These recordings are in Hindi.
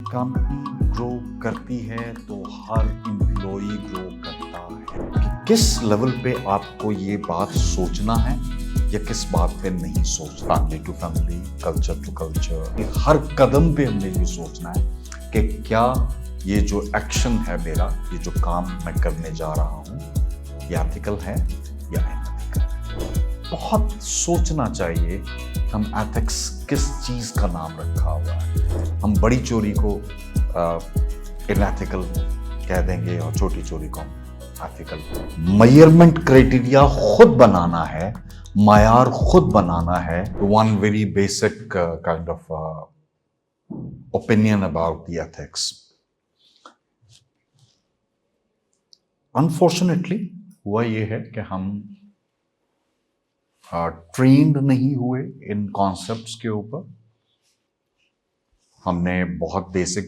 कंपनी ग्रो करती है तो हर एम्प्लॉई ग्रो करता है कि किस लेवल पे आपको ये बात सोचना है या किस बात पे नहीं सोचना। Family to family, culture to culture, हर कदम पे हमने ये सोचना है कि क्या ये जो एक्शन है मेरा, ये जो काम मैं करने जा रहा हूँ, ये एथिकल है या अनएथिकल है। बहुत सोचना चाहिए हम एथिक्स किस चीज का नाम रखा हुआ है। हम बड़ी चोरी को इनएथिकल कह देंगे और छोटी चोरी को एथिकल। मेजरमेंट क्राइटेरिया खुद बनाना है, मायार खुद बनाना है। One very basic kind of opinion about the ethics. Unfortunately हुआ ये है कि हम ट्रेंड नहीं हुए इन कॉन्सेप्ट्स के ऊपर। हमने बहुत बेसिक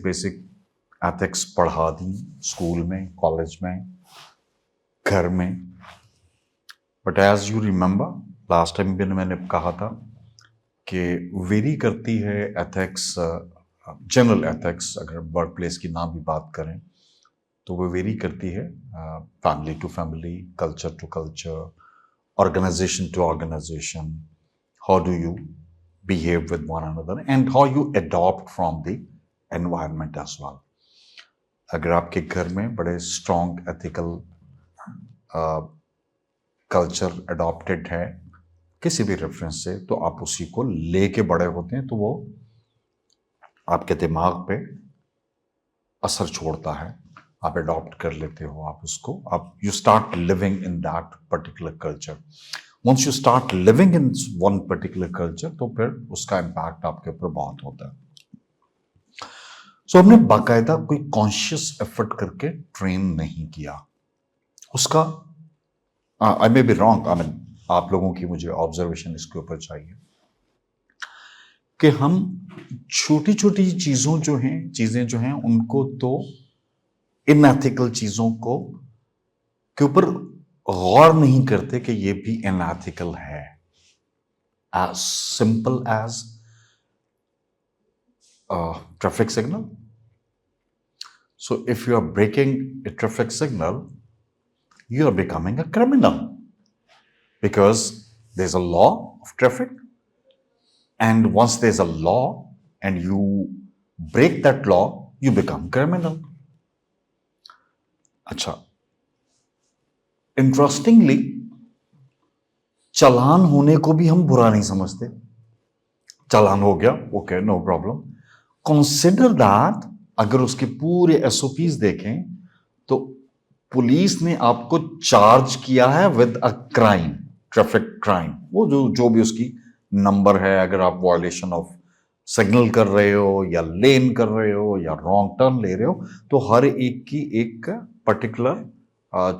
एथिक्स पढ़ा दी स्कूल में, कॉलेज में, घर में। But as you remember, last time भी मैंने कहा था कि वेरी करती है एथिक्स, जनरल एथिक्स, अगर वर्क प्लेस की ना भी बात करें तो वो वेरी करती है family to family, culture to culture, organization to organization. How do you behave with one another and how you adopt from the environment as well. अगर आपके घर में बड़े strong ethical culture adopted है किसी भी रेफरेंस से, तो आप उसी को लेके बड़े होते हैं, तो वो आपके दिमाग पे असर छोड़ता है, आप अडॉप्ट कर लेते हो, आप उसको, आप you start living in that particular culture. Once you start living in one particular culture, तो फिर उसका इम्पैक्ट आपके ऊपर बहुत होता है। सो हमने बाकायदा कोई कॉन्शियस एफर्ट करके ट्रेन नहीं किया उसका। I may be wrong, I mean आप लोगों की मुझे ऑब्जर्वेशन इसके ऊपर चाहिए कि हम छोटी छोटी चीजें जो हैं उनको तो इनएथिकल चीजों को के ऊपर गौर नहीं करते कि ये भी इनएथिकल है। As simple as traffic signal. So if you are breaking a traffic signal, you are becoming a criminal because there's a law of traffic, and once there's a law and you break that law, you become criminal. अच्छा, इंटरेस्टिंगली चालान होने को भी हम बुरा नहीं समझते। चालान हो गया, okay, no problem. Consider that अगर उसके पूरे एसओपीज देखें तो पुलिस ने आपको चार्ज किया है with a crime, traffic crime. वो जो भी उसकी नंबर है, अगर आप वायलेशन ऑफ सिग्नल कर रहे हो या लेन कर रहे हो या रॉन्ग टर्न ले रहे हो, तो हर एक की एक पर्टिकुलर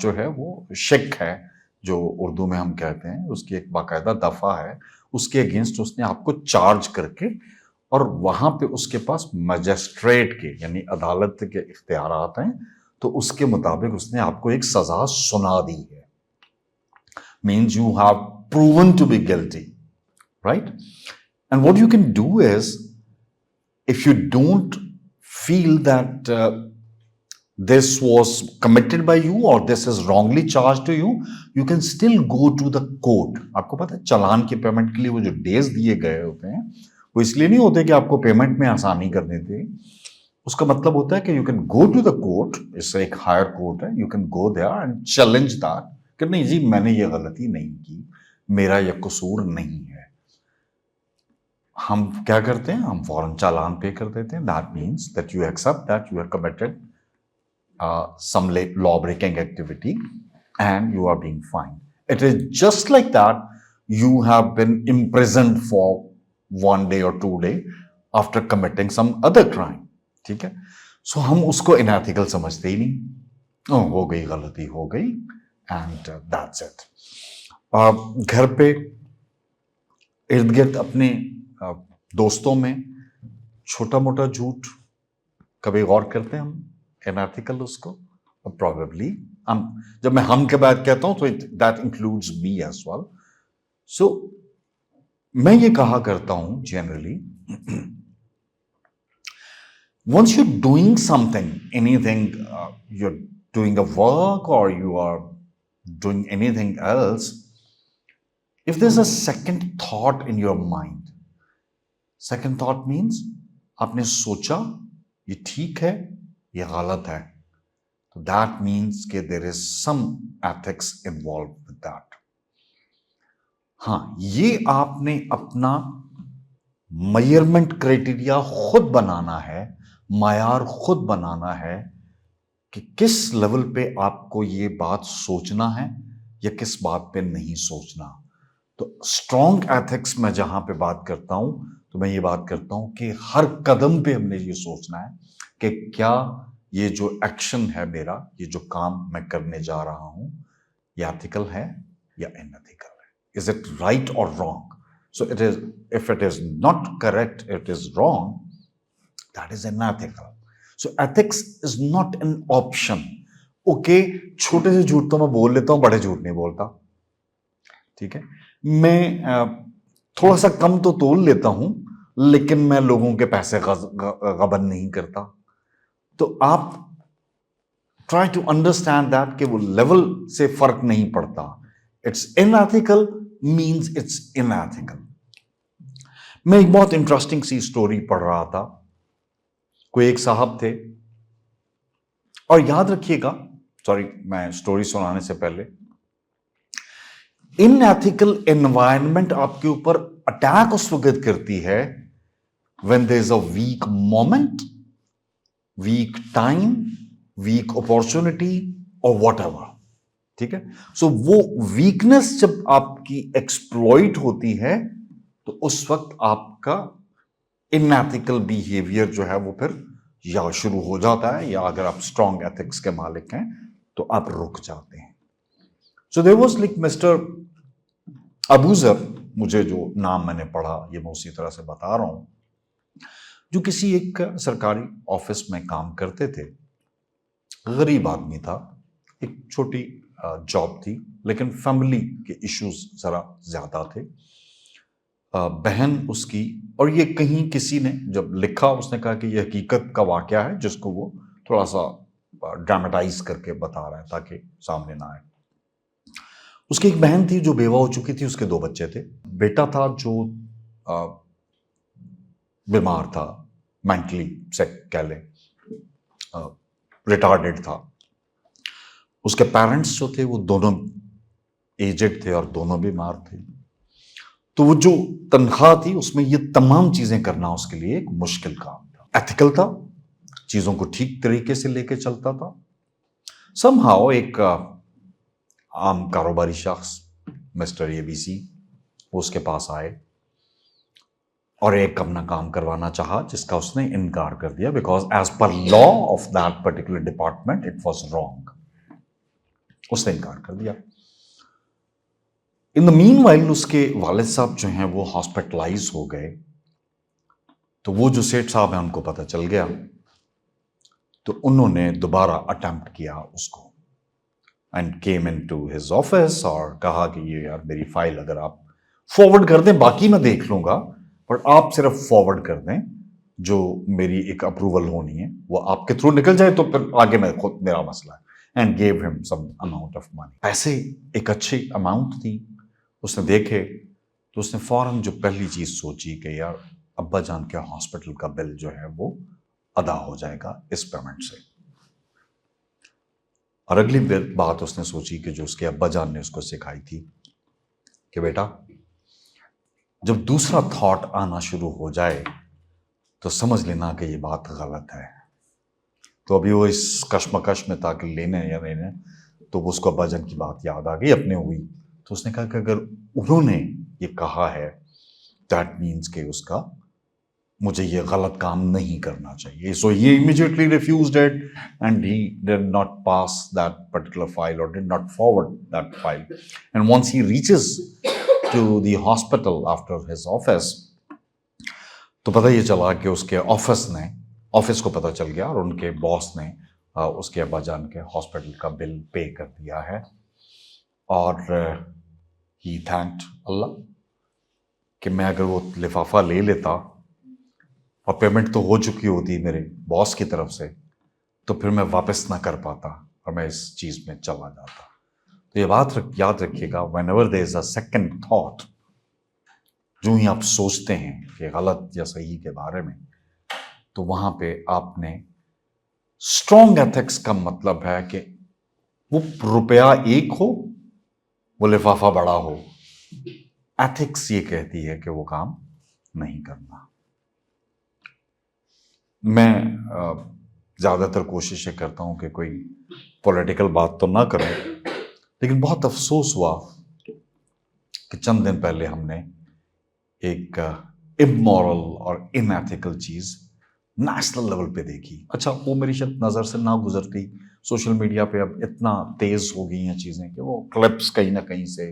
जो है वो शिक है, जो उर्दू में हम कहते हैं, उसकी एक बाकायदा दफा है, उसके अगेंस्ट उसने आपको चार्ज करके, और वहां पे उसके पास मजिस्ट्रेट के यानी अदालत के इख्तियारात हैं, तो उसके मुताबिक उसने आपको एक सजा सुना दी है। Means you have proven to be guilty, right? And what you can do is, if you don't feel that this was committed by you or this is wrongly charged to you, you can still go to the court. आपको पता है चालान की पेमेंट के लिए वो जो डेज दिए गए होते हैं वो इसलिए नहीं होते कि आपको पेमेंट में आसानी करनी थी। उसका मतलब होता है कि you can go to the court, इससे एक हायर कोर्ट है, you can go there and challenge that कि नहीं जी, मैंने ये गलती नहीं की, मेरा ये कसूर नहीं है। हम क्या करते हैं, हम फौरन चालान पे कर देते हैं। That means that you accept that you have committed some law breaking activity and you are being fined. It is just like that you have been imprisoned for 1 day or 2 day after committing some other crime. ठीक है, सो हम उसको इनएथिकल समझते ही नहीं। हो गई, गलती हो गई, एंड दैट्स इट। घर पे इर्द गिर्द अपने दोस्तों में छोटा मोटा झूठ कभी गौर करते हैं हम इनएथिकल उसको? प्रोबेबली जब मैं हम के बात कहता हूं तो that includes me as well. So मैं ये कहा करता हूं generally once you're doing something, anything, you're doing a work or you are doing anything else, if there's a second thought in your mind, second thought means आपने सोचा ये ठीक है, ये गलत है, तो that means कि there is some ethics involved with that. हाँ, ये आपने अपना मेजरमेंट क्राइटेरिया खुद बनाना है, मायार खुद बनाना है कि किस लेवल पे आपको ये बात सोचना है या किस बात पे नहीं सोचना। तो स्ट्रॉन्ग एथिक्स में जहां पे बात करता हूं, तो मैं ये बात करता हूं कि हर कदम पे हमने ये सोचना है कि क्या ये जो एक्शन है मेरा, ये जो काम मैं करने जा रहा हूं, ये एथिकल है या अनएथिकल है। इज इट राइट और wrong? So it is, if it is not correct, it is wrong, that is unethical. So ethics is not an option. Okay, छोटे से झूठ तो मैं बोल लेता हूं, बड़े झूठ नहीं बोलता, ठीक है। मैं थोड़ा सा कम तो तोल लेता हूं, लेकिन मैं लोगों के पैसे गबन नहीं करता। तो आप ट्राई टू अंडरस्टैंड दैट कि वो लेवल से फर्क नहीं पड़ता। It's unethical means it's unethical. मैं एक बहुत इंटरेस्टिंग सी स्टोरी पढ़ रहा था। कोई एक साहब थे, और याद रखिएगा, सॉरी मैं स्टोरी सुनाने से पहले, इनएथिकल एनवायरनमेंट आपके ऊपर अटैक उस वक्त करती है when there is a weak moment, weak time, weak opportunity और व्हाटएवर, ठीक है। सो वो वीकनेस जब आपकी एक्सप्लॉइट होती है, तो उस वक्त आपका इनएथिकल बिहेवियर जो है वो फिर या शुरू हो जाता है, या अगर आप स्ट्रॉन्ग एथिक्स के मालिक हैं तो आप रुक जाते हैं। So there was like mister Abuzar, मुझे जो नाम मैंने पढ़ा ये मैं उसी तरह से बता रहा हूं, जो किसी एक सरकारी ऑफिस में काम करते थे। गरीब आदमी था, एक छोटी जॉब थी, लेकिन फैमिली के इश्यूज जरा ज्यादा थे। बहन उसकी, और ये कहीं किसी ने जब लिखा, उसने कहा कि ये हकीकत का वाकया है जिसको वो थोड़ा सा ड्रामेटाइज करके बता रहा है ताकि सामने ना आए। उसकी एक बहन थी जो बेवा हो चुकी थी, उसके 2 बच्चे थे। बेटा था जो बीमार था, मेंटली से कह लें, रिटार्डेड था। उसके पेरेंट्स जो थे वो दोनों एजेड थे और दोनों बीमार थे। तो वो जो तनख्वाह थी उसमें ये तमाम चीजें करना उसके लिए एक मुश्किल काम था। एथिकल था, चीजों को ठीक तरीके से लेके चलता था। समहाउ एक आम कारोबारी शख्स मिस्टर एबीसी वो उसके पास आए और एक अपना काम करवाना चाहा, जिसका उसने इनकार कर दिया, because as per law of that particular department it was wrong. उसने इनकार कर दिया। इन द मीनवाइल उसके वालिद साहब जो हैं वो हॉस्पिटलाइज हो गए। तो वो जो सेठ साहब हैं उनको पता चल गया, तो उन्होंने दोबारा अटेम्प्ट किया उसको, and came into his office और कहा कि ये यार मेरी फाइल अगर आप फॉरवर्ड कर दें, बाकी मैं देख लूंगा, पर आप सिर्फ फॉरवर्ड कर दें, जो मेरी एक अप्रूवल होनी है वो आपके थ्रू निकल जाए, तो फिर आगे मैं खुद, मेरा मसला है। And gave him some amount of money. पैसे एक अच्छी अमाउंट थी, उसने देखे तो उसने फौरन जो पहली चीज सोची कि यार अब्बा जान के हॉस्पिटल का बिल जो है वो अदा हो जाएगा इस पेमेंट से। और अगली बात उसने सोची कि जो उसके अब्बा जान ने उसको सिखाई थी कि बेटा जब दूसरा थॉट आना शुरू हो जाए तो समझ लेना कि ये बात गलत है। तो अभी वो इस कश्मकश में था कि लेने या लेने, तो उसको अब्बा जान की बात याद आ गई अपने हुई। तो उसने कहा कि अगर उन्होंने ये कहा है दैट मीन्स कि उसका मुझे ये गलत काम नहीं करना चाहिए। So he immediately refused it and he did not pass that particular file और did not forward that file. And once he reaches to the hospital after his office, तो पता ये चला कि उसके ऑफिस को पता चल गया और उनके बॉस ने उसके अब्बा जान के हॉस्पिटल का बिल पे कर दिया है। और ही थैंक्ड अल्लाह कि मैं अगर वो लिफाफा ले लेता और पेमेंट तो हो चुकी होती मेरे बॉस की तरफ से, तो फिर मैं वापस ना कर पाता और मैं इस चीज में चला जाता। तो ये बात याद रखिएगा, whenever there is a second thought, जो ही आप सोचते हैं कि गलत या सही के बारे में, तो वहां पे आपने स्ट्रॉन्ग एथिक्स का मतलब है कि वो रुपया एक हो, वो लिफाफा बड़ा हो, एथिक्स ये कहती है कि वो काम नहीं करना। मैं ज़्यादातर कोशिश ये करता हूं कि कोई पॉलिटिकल बात तो ना करूं, लेकिन बहुत अफसोस हुआ कि चंद दिन पहले हमने एक इमोरल और इनएथिकल चीज नेशनल लेवल पे देखी। अच्छा, वो मेरी शायद नज़र से ना गुजरती, सोशल मीडिया पे अब इतना तेज हो गई हैं चीज़ें कि वो क्लिप्स कहीं ना कहीं से,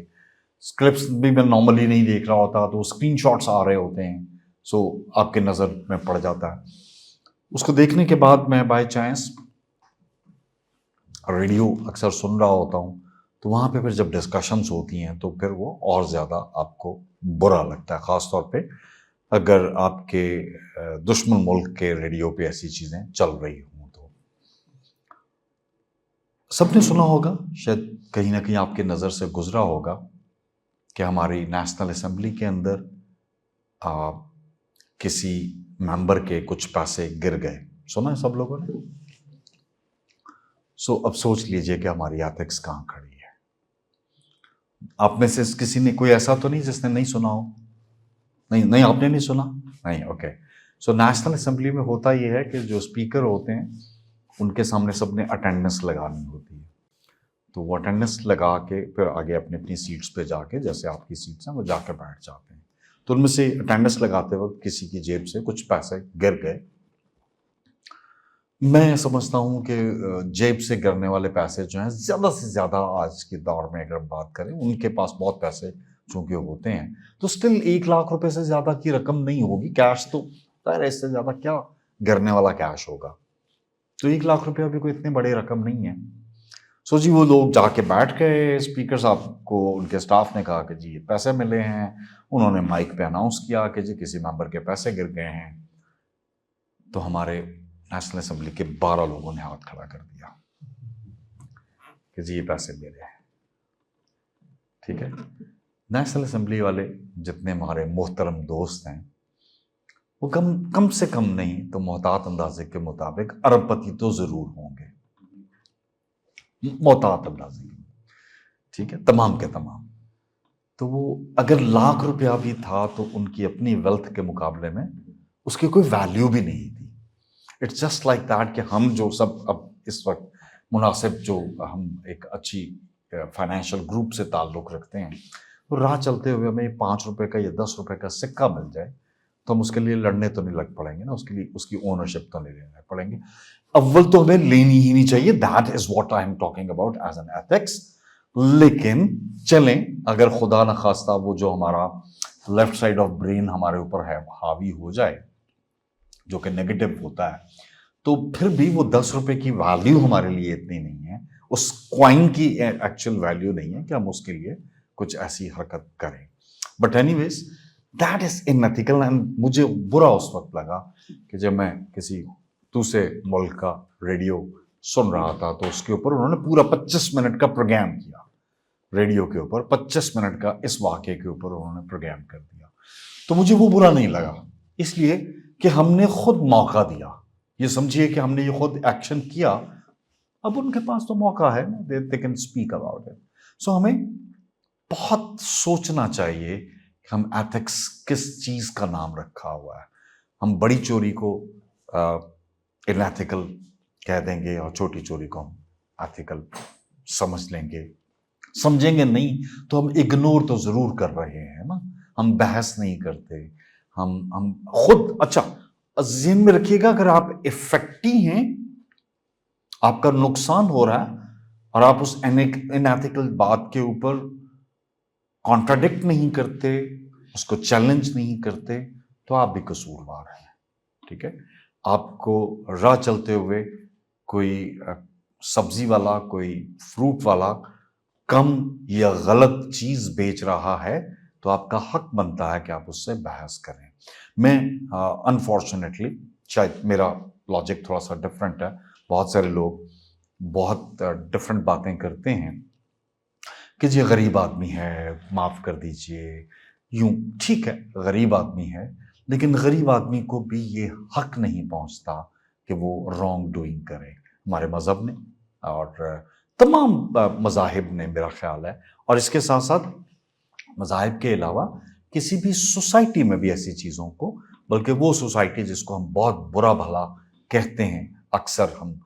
क्लिप्स भी मैं नॉर्मली नहीं देख रहा होता तो स्क्रीनशॉट्स आ रहे होते हैं, सो आपके नज़र में पड़ जाता है। उसको देखने के बाद मैं बाय चांस रेडियो अक्सर सुन रहा होता हूँ, तो वहाँ पे फिर जब डिस्कशंस होती हैं तो फिर वो और ज़्यादा आपको बुरा लगता है, ख़ास तौर पे अगर आपके दुश्मन मुल्क के रेडियो पे ऐसी चीज़ें चल रही हों। तो सबने सुना होगा, शायद कहीं ना कहीं आपके नज़र से गुजरा होगा कि हमारी नेशनल असेंबली के अंदर किसी मेंबर के कुछ पैसे गिर गए। सुना है सब लोगों ने? सो अब सोच लीजिए कि हमारी एथिक्स कहाँ खड़ी है। आप में से किसी ने, कोई ऐसा तो नहीं जिसने नहीं सुना हो? नहीं नहीं, आपने नहीं सुना? नहीं, ओके। सो नेशनल असेंबली में होता यह है कि जो स्पीकर होते हैं उनके सामने सबने अटेंडेंस लगानी होती है, तो वो अटेंडेंस लगा के फिर आगे अपनी अपनी सीट्स पे जाके, जैसे आपकी सीट्स हैं, वो जाके बैठ जाते हैं। तो उनमें से अटेंडेंस लगाते वक्त किसी की जेब से कुछ पैसे गिर गए। मैं समझता हूँ कि जेब से गिरने वाले पैसे जो हैं, ज़्यादा से ज़्यादा आज के दौर में अगर बात करें, उनके पास बहुत पैसे चूंकि होते हैं, तो स्टिल 1 लाख रुपए से ज़्यादा की रकम नहीं होगी कैश, तो खैर इससे ज़्यादा क्या गिरने वाला कैश होगा। तो 1 लाख रुपया भी कोई इतनी बड़ी रकम नहीं है। सो जी, वो लोग जाके बैठ गए, स्पीकर साहब को उनके स्टाफ ने कहा कि जी ये पैसे मिले हैं। उन्होंने माइक पे अनाउंस किया कि जी किसी मेंबर के पैसे गिर गए हैं। तो हमारे नेशनल असेंबली के 12 लोगों ने हाथ खड़ा कर दिया कि जी ये पैसे मेरे हैं। ठीक है, नेशनल असेंबली वाले जितने हमारे मोहतरम दोस्त हैं, वो कम कम से कम नहीं तो मोहतात अंदाजे के मुताबिक अरबपति तो जरूर होंगे, मोहतात अंदाजे। ठीक है, तमाम के तमाम। तो वो अगर ₹1,00,000 भी था तो उनकी अपनी वेल्थ के मुकाबले में उसकी कोई वैल्यू भी नहीं थी। इट्स जस्ट लाइक दैट कि हम जो सब अब इस वक्त मुनासिब, जो हम एक अच्छी फाइनेंशियल ग्रुप से ताल्लुक़ रखते हैं, तो राह चलते हुए हमें ₹5 का या ₹10 का सिक्का मिल जाए तो हम उसके लिए लड़ने तो नहीं लग पड़ेंगे ना, उसके लिए उसकी ओनरशिप तो नहीं लेने पड़ेंगे। अव्वल तो हमें लेनी ही नहीं चाहिए। That is what I am talking about as an ethics. लेकिन चलें, अगर खुदा न खास्ता वो जो हमारा लेफ्ट साइड ऑफ ब्रेन हमारे ऊपर है हावी हो जाए, जो कि नेगेटिव होता है, तो फिर भी वो ₹10 की वैल्यू हमारे लिए इतनी नहीं है, उस क्वाइन की एक्चुअल वैल्यू नहीं है कि हम उसके लिए कुछ ऐसी हरकत करें। But anyways, that is unethical. And मुझे बुरा उस वक्त लगा कि जब मैं किसी दूसरे मुल्क का रेडियो सुन रहा था, तो उसके ऊपर उन्होंने पूरा 25 मिनट का प्रोग्राम किया। रेडियो के ऊपर 25 मिनट का इस वाक़े के ऊपर उन्होंने प्रोग्राम कर दिया। तो मुझे वो बुरा नहीं लगा, इसलिए कि हमने खुद मौका दिया। ये समझिए कि हमने ये खुद एक्शन किया। अब उनके पास तो मौका है, they can speak about it. So हमें बहुत सोचना चाहिए कि हम एथिक्स किस चीज का नाम रखा हुआ है। हम बड़ी चोरी को इनएथिकल कह देंगे और छोटी चोरी को हम एथिकल समझ लेंगे। समझेंगे नहीं तो हम इग्नोर तो जरूर कर रहे हैं ना, हम बहस नहीं करते। हम खुद, अच्छा ज़हन में रखिएगा, अगर आप इफेक्टी हैं, आपका नुकसान हो रहा है और आप उस इनएथिकल बात के ऊपर कॉन्ट्राडिक्ट नहीं करते, उसको चैलेंज नहीं करते, तो आप भी कसूरवार हैं। ठीक है, आपको राह चलते हुए कोई सब्जी वाला, कोई फ्रूट वाला कम या गलत चीज बेच रहा है, तो आपका हक बनता है कि आप उससे बहस करें। मैं अनफॉर्चुनेटली, शायद मेरा लॉजिक थोड़ा सा डिफरेंट है, बहुत सारे लोग बहुत डिफरेंट बातें करते हैं कि जी गरीब आदमी है, माफ़ कर दीजिए, यूं। ठीक है, गरीब आदमी है, लेकिन गरीब आदमी को भी ये हक नहीं पहुंचता कि वो रॉन्ग डूइंग करे। हमारे मज़हब ने और तमाम मज़ाहिब ने, मेरा ख्याल है, और इसके साथ साथ मज़ाहिब के अलावा किसी भी सोसाइटी में भी ऐसी चीज़ों को, बल्कि वो सोसाइटी जिसको हम बहुत बुरा भला कहते हैं, अक्सर हम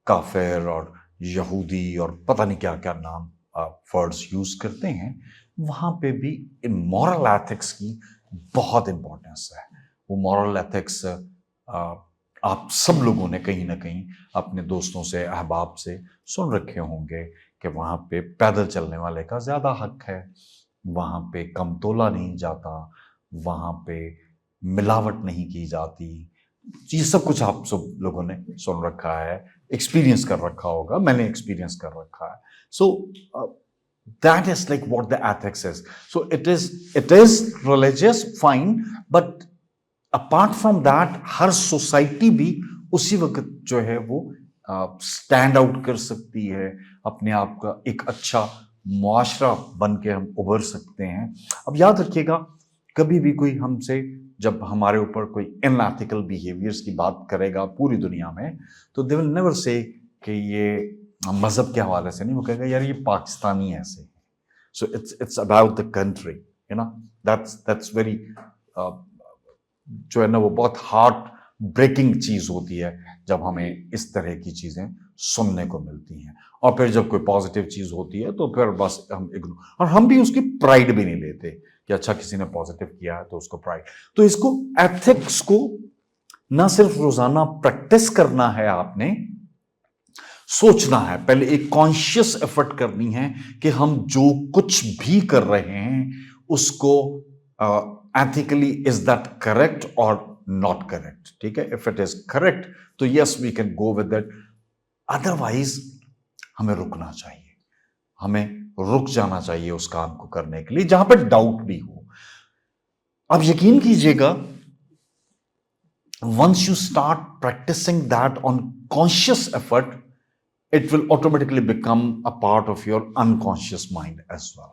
काफिर और यहूदी और पता नहीं क्या क्या नाम वर्ड्स यूज करते हैं, वहां पे भी इन मॉरल एथिक्स की बहुत इंपॉर्टेंस है। वो मॉरल एथिक्स आप सब लोगों ने कहीं ना कहीं अपने दोस्तों से, अहबाब से सुन रखे होंगे कि वहां पे पैदल चलने वाले का ज्यादा हक है, वहां पे कम तोला नहीं जाता, वहां पे मिलावट नहीं की जाती। ये सब कुछ आप सब लोगों ने सुन रखा है, एक्सपीरियंस कर रखा होगा, मैंने एक्सपीरियंस कर रखा है। सो that is like what the ethics is. So it is religious, fine, but apart from that her society भी उसी वक्त जो है वो स्टैंड आउट कर सकती है, अपने आप का एक अच्छा मुआशरा बन के हम उभर सकते हैं। अब याद रखिएगा, कभी भी कोई हमसे, जब हमारे ऊपर कोई इनएथिकल बिहेवियर्स की बात करेगा पूरी दुनिया में, तो दे विल नेवर से कि ये मजहब के हवाले से नहीं, वो कहेगा यार ये पाकिस्तानी ऐसे है। So it's about the country, you know, that's very जो है ना, वो बहुत हार्ट ब्रेकिंग चीज होती है जब हमें इस तरह की चीजें सुनने को मिलती हैं। और फिर जब कोई पॉजिटिव चीज होती है तो फिर बस हम इग्नोर, और हम भी उसकी प्राइड भी नहीं लेते कि अच्छा किसी ने पॉजिटिव किया है तो उसको प्राइड। तो इसको, एथिक्स को ना सिर्फ रोजाना प्रैक्टिस करना है, आपने सोचना है, पहले एक कॉन्शियस एफर्ट करनी है कि हम जो कुछ भी कर रहे हैं उसको एथिकली इज दैट करेक्ट और नॉट करेक्ट। ठीक है, इफ इट इज करेक्ट तो yes we can go with that, otherwise हमें रुकना चाहिए, हमें रुक जाना चाहिए उस काम को करने के लिए जहां पर डाउट भी हो। अब यकीन कीजिएगा, once you start practicing that on conscious effort, it will automatically become a part of your unconscious mind as well,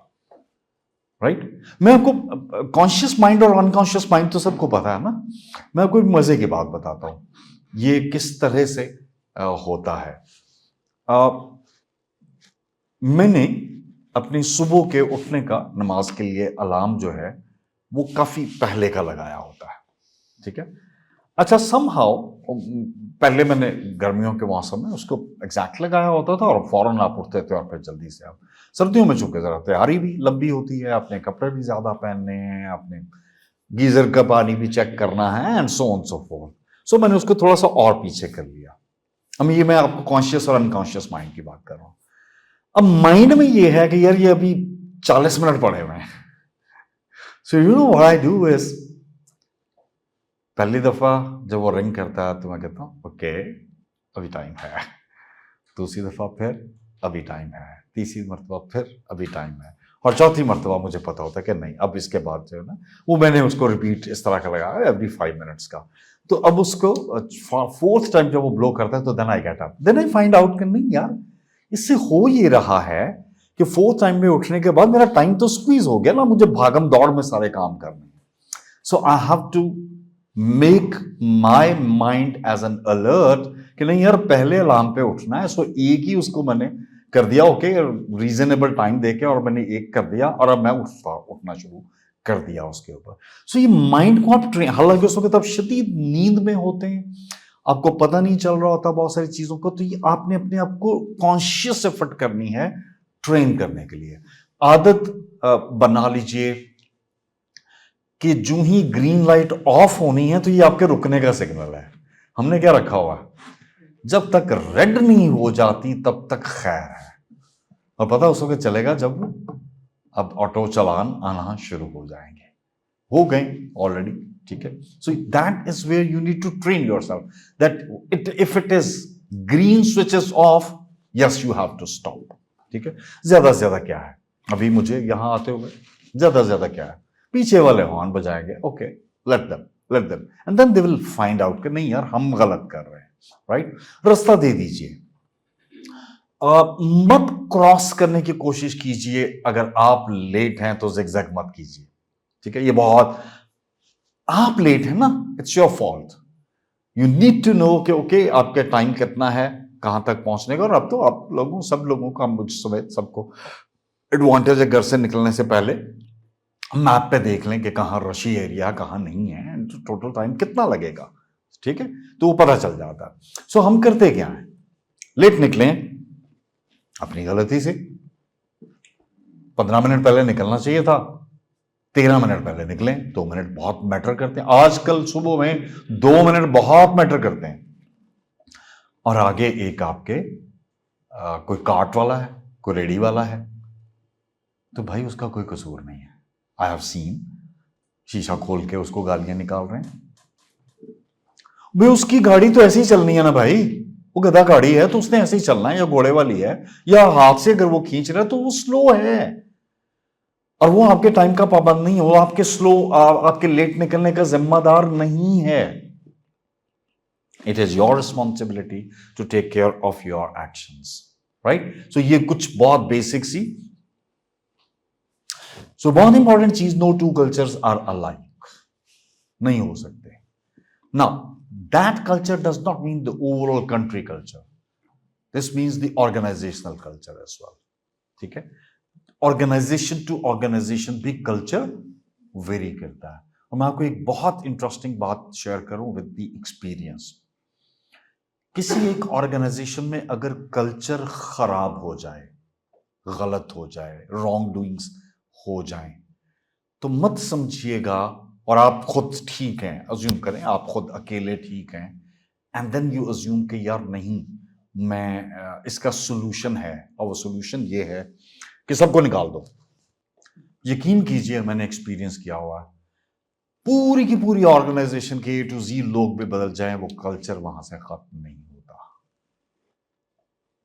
right? मैं आपको कॉन्शियस माइंड और अनकॉन्शियस माइंड तो सबको पता है ना। मैं आपको एक मजे की बात बताता हूं, ये किस तरह से होता है। मैंने अपनी सुबह के उठने का, नमाज के लिए अलार्म जो है वो काफी पहले का लगाया होता है। ठीक है, अच्छा, समहाउ पहले मैंने गर्मियों के मौसम में उसको एग्जैक्ट लगाया होता था और फौरन आप उठते थे और फिर जल्दी से आप, सर्दियों में चूंकि जरा तैयारी भी लंबी होती है, अपने कपड़े भी ज्यादा पहनने हैं, अपने गीजर का पानी भी चेक करना है, and so on so forth. So मैंने उसको थोड़ा सा और पीछे कर लिया। अब ये मैं आपको कॉन्शियस और अनकॉन्शियस माइंड की बात कर रहा हूं। अब माइंड में ये है कि यार ये अभी 40 मिनट पड़े हुए हैं। So you know what I do is, पहली दफा जब वो रिंग करता है तो मैं कहता हूँ ओके अभी टाइम है, दूसरी दफा फिर अभी टाइम है, तीसरी मरतबा फिर अभी टाइम है, और चौथी मरतबा मुझे पता होता है कि नहीं, अब इसके बाद जो है ना, वो मैंने उसको रिपीट इस तरह का लगाया एवरी 5 मिनट्स का। तो अब उसको फोर्थ टाइम जब वो ब्लो करता है तो then I get up, then I find out कि नहीं यार, इससे हो ये रहा है कि फोर्थ टाइम में उठने के बाद मेरा टाइम तो स्क्वीज हो गया ना, मुझे भागम दौड़ में सारे काम करने हैं। So I have to make my mind as an alert कि नहीं यार पहले अलार्म पे उठना है। सो एक ही उसको मैंने कर दिया, ओके रीजनेबल टाइम देके, और मैंने एक कर दिया और अब मैं उठना शुरू कर दिया उसके ऊपर। सो ये माइंड को आप ट्रेन, हालांकि उस वक्त आप शदीद नींद में होते हैं, आपको पता नहीं चल रहा होता बहुत सारी चीजों को, तो ये आपने अपने आप को कॉन्शियस एफर्ट करनी है ट्रेन करने के लिए। आदत बना लीजिए कि जो ही ग्रीन लाइट ऑफ होनी है तो ये आपके रुकने का सिग्नल है। हमने क्या रखा हुआ है, जब तक रेड नहीं हो जाती तब तक खैर है, और पता उस वक्त चलेगा जब अब ऑटो चलान आना शुरू हो जाएंगे, हो गए ऑलरेडी। ठीक है, so that is where you need to train yourself that if it is green switches off, yes you have to stop. ठीक है, ज्यादा से ज्यादा क्या है, अभी मुझे यहां आते हुए ज्यादा से ज्यादा क्या है, पीछे वाले हॉर्न बजाएंगे, okay let them and then they will find out कि नहीं यार हम गलत कर रहे हैं, राइट। रास्ता दे दीजिए, मत क्रॉस करने की कोशिश कीजिए। अगर आप लेट हैं तो जिगजैग मत कीजिए, ठीक है। ये बहुत, आप लेट हैं ना, it's your fault. You need to know कि ओके आपके टाइम कितना है कहां तक पहुंचने का। और अब तो आप लोगों, सब लोगों का, मुझ समेत सबको एडवांटेज है घर से निकलने से पहले मैप पे देख लें कि कहां रशी एरिया कहां नहीं है, टोटल टाइम कितना लगेगा, ठीक है, तो वो पता चल जाता है। सो हम करते क्या है, लेट निकले अपनी गलती से, 15 मिनट पहले निकलना चाहिए था, 13 मिनट पहले निकले। 2 मिनट बहुत मैटर करते हैं आजकल, सुबह में 2 मिनट बहुत मैटर करते हैं। और आगे एक आपके कोई कार्ट वाला है, कोई रेडी वाला है, तो भाई उसका कोई कसूर नहीं है। आई हैव सीन, शीशा खोल के उसको गालियां निकाल रहे हैं। भाई उसकी गाड़ी तो ऐसी ही चलनी है ना भाई, वो गधा गाड़ी है तो उसने ऐसे ही चलना है, या घोड़े वाली है, या हाथ से अगर वो खींच रहा है तो वो स्लो है, और वो आपके टाइम का पाबंद नहीं है, वो आपके आपके लेट निकलने का जिम्मेदार नहीं है। It is your responsibility to take care of your actions, right. So ये कुछ बहुत बेसिक सी, सो बहुत इंपॉर्टेंट चीज, no two cultures are alike, नहीं हो सकते। Now that culture does not mean the overall country culture, this means the organisational culture as well, ठीक है। ऑर्गेनाइजेशन टू ऑर्गेनाइजेशन भी कल्चर वेरी करता है। और मैं आपको एक बहुत इंटरेस्टिंग बात शेयर करूं विद द एक्सपीरियंस। किसी एक ऑर्गेनाइजेशन में अगर कल्चर खराब हो जाए, गलत हो जाए, रॉन्ग डूइंग्स हो जाए, तो मत समझिएगा, और आप खुद ठीक हैं, अज्यूम करें आप खुद अकेले ठीक हैं, एंड देन यू अज्यूम कि यार नहीं, मैं इसका सोल्यूशन है, और वो सोल्यूशन ये है कि सबको निकाल दो। यकीन कीजिए, मैंने एक्सपीरियंस किया हुआ है, पूरी की पूरी ऑर्गेनाइजेशन के A to Z लोग भी बदल जाएं, वो कल्चर वहां से खत्म नहीं होता,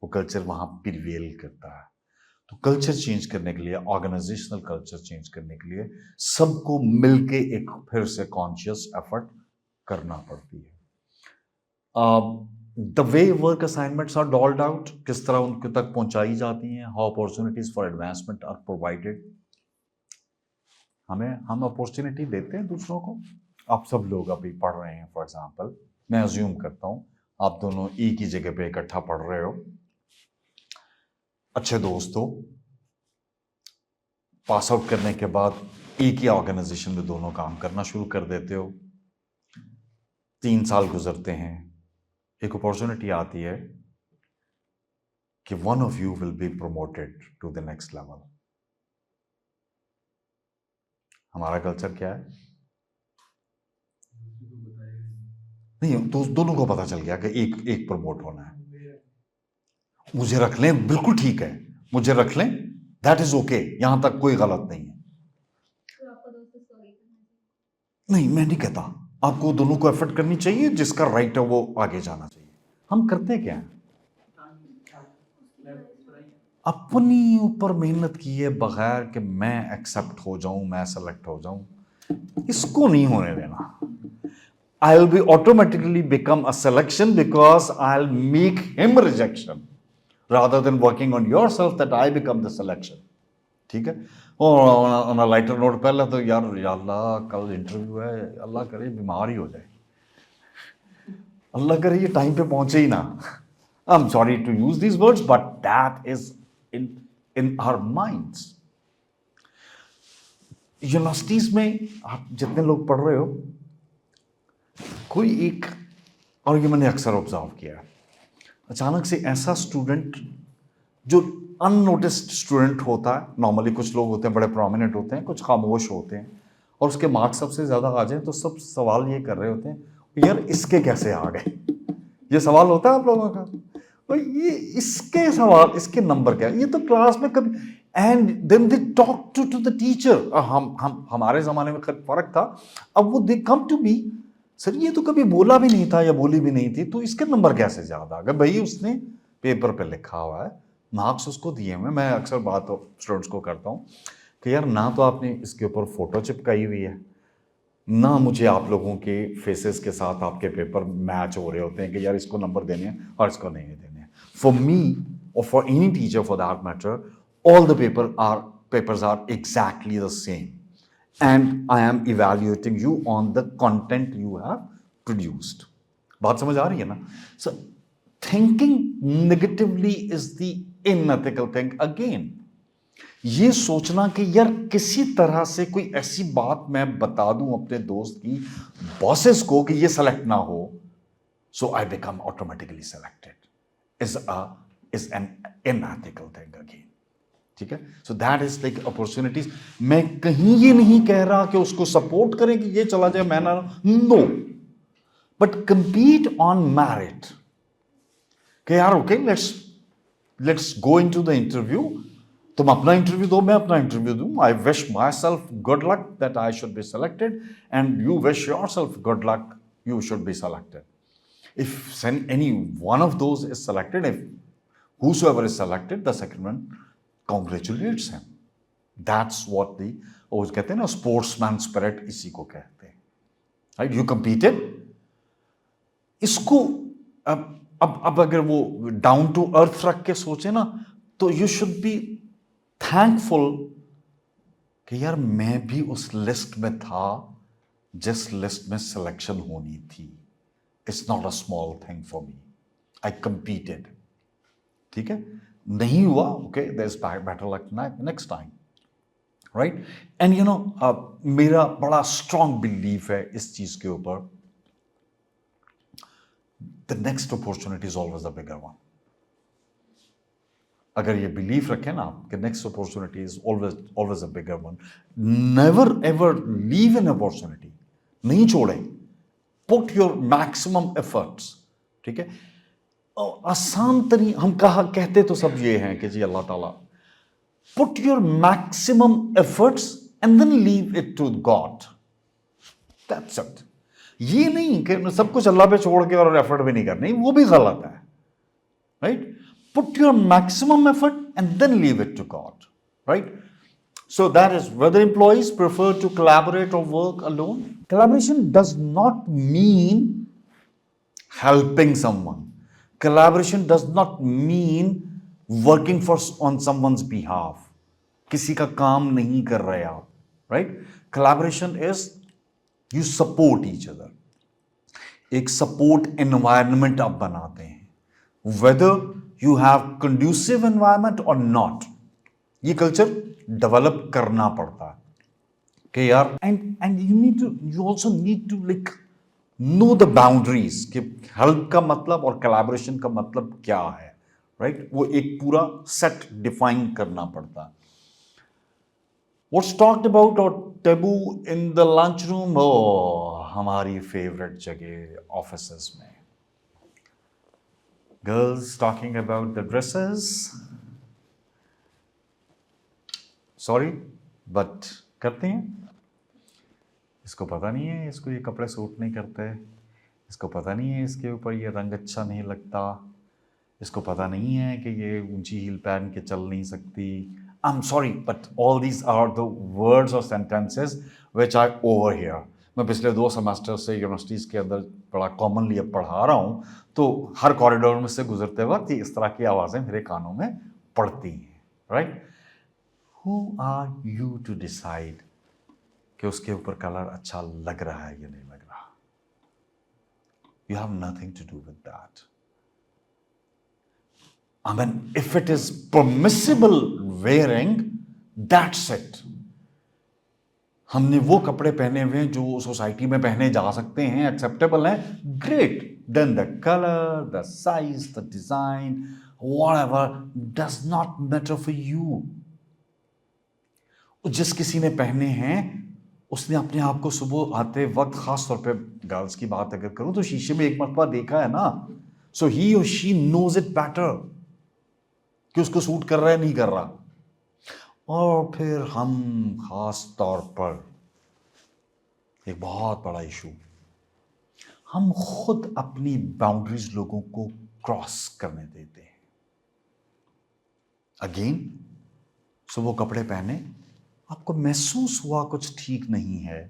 वो कल्चर वहां प्रिवेल करता है। तो कल्चर चेंज करने के लिए, ऑर्गेनाइजेशनल कल्चर चेंज करने के लिए सबको मिलके एक फिर से कॉन्शियस एफर्ट करना पड़ती है। The way work assignments are doled out, किस तरह उनके तक पहुंचाई जाती हैं, how opportunities for advancement are provided. हम अपॉर्चुनिटी देते हैं दूसरों को। आप सब लोग अभी पढ़ रहे हैं, फॉर एग्जांपल मैं अज्यूम करता हूं आप दोनों एक ही जगह पे इकट्ठा पढ़ रहे हो, अच्छे दोस्त हो, पास आउट करने के बाद एक ही ऑर्गेनाइजेशन में दोनों काम करना शुरू कर देते हो, 3 साल गुजरते हैं, एक अपॉर्चुनिटी आती है कि one of you will be promoted to the next level. हमारा कल्चर क्या है, नहीं तो दोनों को पता चल गया कि एक प्रमोट होना है, मुझे रख लें, बिल्कुल ठीक है, मुझे रख लें, दैट इज ओके, यहां तक कोई गलत नहीं है। नहीं, मैं नहीं कहता, आपको दोनों को एफर्ट करनी चाहिए, जिसका राइट है वो आगे जाना चाहिए। हम करते क्या है, अपनी ऊपर मेहनत किए बगैर कि मैं एक्सेप्ट हो जाऊं, मैं सेलेक्ट हो जाऊं, इसको नहीं होने देना। I'll be automatically become a selection because I'll make him rejection rather than working on yourself that I become the selection, ठीक है। और ऑन अ लाइटर नोट, पहले तो यार अल्लाह कल इंटरव्यू है, अल्लाह करे बीमार ही हो जाए, अल्लाह करे ये टाइम पे पहुंचे ही ना। I am sorry to use these words but that is in our minds. Universities में आप जितने लोग पढ़ रहे हो, कोई एक, और ये मैंने अक्सर ऑब्जर्व किया, अचानक से ऐसा स्टूडेंट जो अननोटिस्ड स्टूडेंट होता है, नॉर्मली कुछ लोग होते हैं बड़े प्रोमिनेंट होते हैं, कुछ खामोश होते हैं, और उसके मार्क्स सबसे ज़्यादा आ जाए तो सब सवाल ये कर रहे होते हैं, यार इसके कैसे आ गए, ये सवाल होता है आप लोगों का, तो ये इसके सवाल, इसके नंबर क्या, ये तो क्लास में कभी, and then they talk to the teacher. हमारे ज़माने में फ़र्क था, अब वो दे कम टू मी, सर ये तो कभी बोला भी नहीं था या बोली भी नहीं थी, तो इसके नंबर कैसे ज़्यादा आ गए। भाई उसने पेपर पे लिखा हुआ है, मार्क्स उसको दिए हुए। मैं अक्सर बात स्टूडेंट्स को करता हूँ कि यार ना तो आपने इसके ऊपर फोटो चिपकाई हुई है, ना मुझे आप लोगों के फेसेस के साथ आपके पेपर मैच हो रहे होते हैं कि यार इसको नंबर देने हैं और इसको नहीं देने हैं. फॉर मी और for any teacher for that matter, all the papers are exactly the same, and I am evaluating you on the content you have produced. बात समझ आ रही है ना? So thinking negatively is the unethical thing again. ये सोचना कि यार किसी तरह से कोई ऐसी बात मैं बता दूं अपने दोस्त की बॉसेस को कि ये सेलेक्ट ना हो, so I become automatically selected, is an unethical thing again. ठीक है? So that is like opportunities. मैं कहीं ये नहीं कह रहा कि उसको सपोर्ट करें कि ये चला जाए, मैं ना, no, but compete on merit. कि यार okay, let's go into the interview. तुम अपना इंटरव्यू दो, मैं अपना इंटरव्यू दूं. I wish myself good luck that I should be selected, and you wish yourself good luck you should be selected. If any one of those is selected, if whosoever is selected, the second one congratulates him. That's what the, वो कहते हैं ना, स्पोर्ट्समैन स्पिरिट, इसी को कहते हैं. Right, you competed. इसको अब अगर वो डाउन टू अर्थ रख के सोचे ना, तो यू शुड बी थैंकफुल कि यार मैं भी उस लिस्ट में था जिस लिस्ट में सिलेक्शन होनी थी. It's not a small thing for me. I competed. ठीक है? नहीं हुआ, okay, there's better luck next time. Right? And you know, मेरा बड़ा strong belief है इस चीज के ऊपर. The next opportunity is always the bigger one. अगर ये belief रखें ना कि next opportunity is always a bigger one. Never ever leave an opportunity. नहीं छोड़े. Put your maximum efforts. ठीक है? आसान तरीके हम कहते तो सब ये हैं कि जी अल्लाह ताला, put your maximum efforts and then leave it to God. That's it. ये नहीं कि सब कुछ अल्लाह पे छोड़ के और एफर्ट भी नहीं करनी, वो भी गलत है. Right? Put your maximum effort and then leave it to God. Right? So that is whether employees prefer to collaborate or work alone. Collaboration does not mean helping someone. Collaboration does not mean working on someone's behalf. किसी का काम नहीं कर रहे आप. Right? Collaboration is you support each other. एक support environment आप बनाते हैं. Whether you have conducive environment or not. ये कल्चर डेवलप करना पड़ता है कि यार, and you also need to like know the boundaries कि हेल्प का मतलब और कोलैबोरेशन का मतलब क्या है. राइट? वो एक पूरा सेट डिफाइन करना पड़ता है. व्हाट्स टॉक्ड अबाउट और taboo in the lunch room? हमारी फेवरेट जगह ऑफिसेस में. Girls talking about the dresses. Sorry but करते हैं. इसको पता नहीं है इसको ये कपड़े सूट नहीं करते, इसको पता नहीं है इसके ऊपर ये रंग अच्छा नहीं लगता, इसको पता नहीं है कि ये ऊंची हील पहन के चल नहीं सकती. I am sorry but all these are the words और सेंटेंसेस विच आई ओवरहियर. मैं पिछले 2 सेमेस्टर से यूनिवर्सिटीज़ के अंदर बड़ा कॉमनली अब पढ़ा रहा हूँ, तो हर कॉरिडोर में से गुजरते वक्त इस तरह की आवाज़ें मेरे कानों में पड़ती हैं. Right? Who are you to decide कि उसके ऊपर कलर अच्छा लग रहा है या नहीं लग रहा? You have nothing to do with that. I mean, if it is permissible wearing, that's it. हमने वो कपड़े पहने हुए हैं जो सोसाइटी में पहने जा सकते हैं, एक्सेप्टेबल हैं, great. Then the color, the size, the design, whatever does not matter for you. जिस किसी ने पहने हैं उसने अपने आप को सुबह आते वक्त, खास तौर पे गर्ल्स की बात अगर करूं, तो शीशे में एक मरतबा देखा है ना. सो ही और शी नोज इट बेटर कि उसको सूट कर रहा है नहीं कर रहा. और फिर हम खास तौर पर एक बहुत बड़ा इशू, हम खुद अपनी बाउंड्रीज लोगों को क्रॉस करने देते हैं. अगेन, सो वो कपड़े पहने आपको महसूस हुआ कुछ ठीक नहीं है,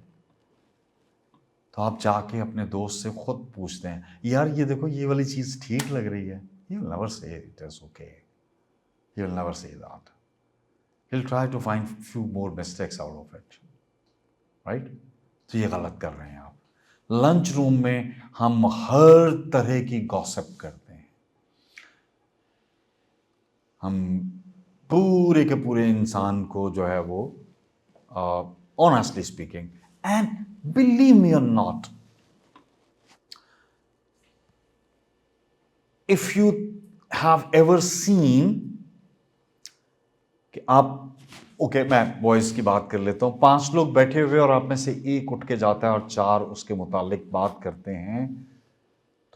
तो आप जाके अपने दोस्त से खुद पूछते हैं, यार ये देखो ये वाली चीज़ ठीक लग रही है. He will never say it is okay. He will never say that. He'll try to find few more mistakes out of it. Right? तो ये गलत कर रहे हैं आप. लंच रूम में हम हर तरह की गॉसिप करते हैं. हम पूरे के पूरे इंसान को जो है वो honestly speaking, and believe me और not, if you have ever seen कि आप, ओके मैं बॉयज की बात कर लेता हूं, 5 लोग बैठे हुए और आप में से एक उठ के जाता है और 4 उसके मुतालिक बात करते हैं,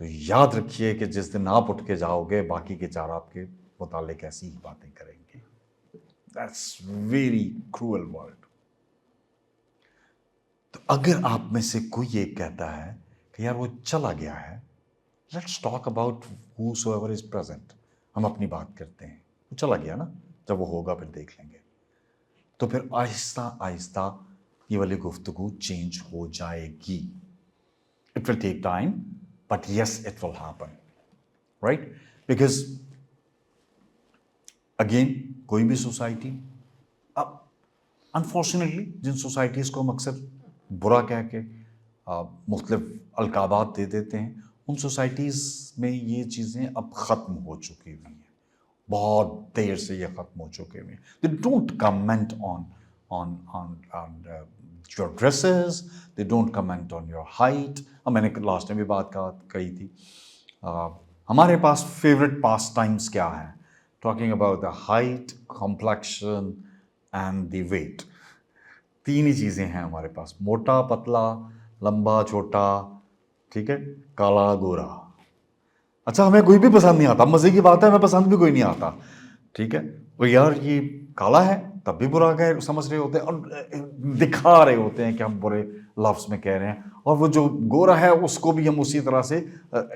तो याद रखिए कि जिस दिन आप उठ के जाओगे बाकी के 4 आपके मुतालिक ऐसी ही बातें करेंगे. That's very cruel world. तो अगर आप में से कोई एक कहता है कि यार वो चला गया है, let's talk about whosoever is present, हम अपनी बात करते हैं, वो चला गया ना, जब वो होगा फिर देख लेंगे. तो फिर आहिस्ता आहिस्ता ये वाली गुफ्तगू चेंज हो जाएगी. It will take time, but yes it will happen, right? Because again कोई भी सोसाइटी, अब अनफॉर्चुनेटली जिन सोसाइटीज़ को हम अक्सर बुरा कह के मुख्तलिफ अलकाबात दे देते हैं, उन सोसाइटीज़ में ये चीज़ें अब ख़त्म हो चुकी हुई हैं. बहुत देर से ये ख़त्म हो चुके हुए हैं. They don't comment on your dresses, they don't comment on your height. अब मैंने लास्ट टाइम भी बात कही थी, हमारे पास फेवरेट पास टाइम्स क्या हैं? Talking about the height, complexion and the weight. 3 ही चीज़ें हैं हमारे पास, मोटा पतला, लंबा छोटा, ठीक है, काला गोरा. अच्छा, हमें कोई भी पसंद नहीं आता, मज़े की बात है, हमें पसंद भी कोई नहीं आता, ठीक है. और यार ये काला है तब भी बुरा कह समझ रहे होते हैं और दिखा रहे होते हैं कि हम बुरे लफ्ज़ में कह रहे हैं, और वो जो गोरा है उसको भी हम उसी तरह से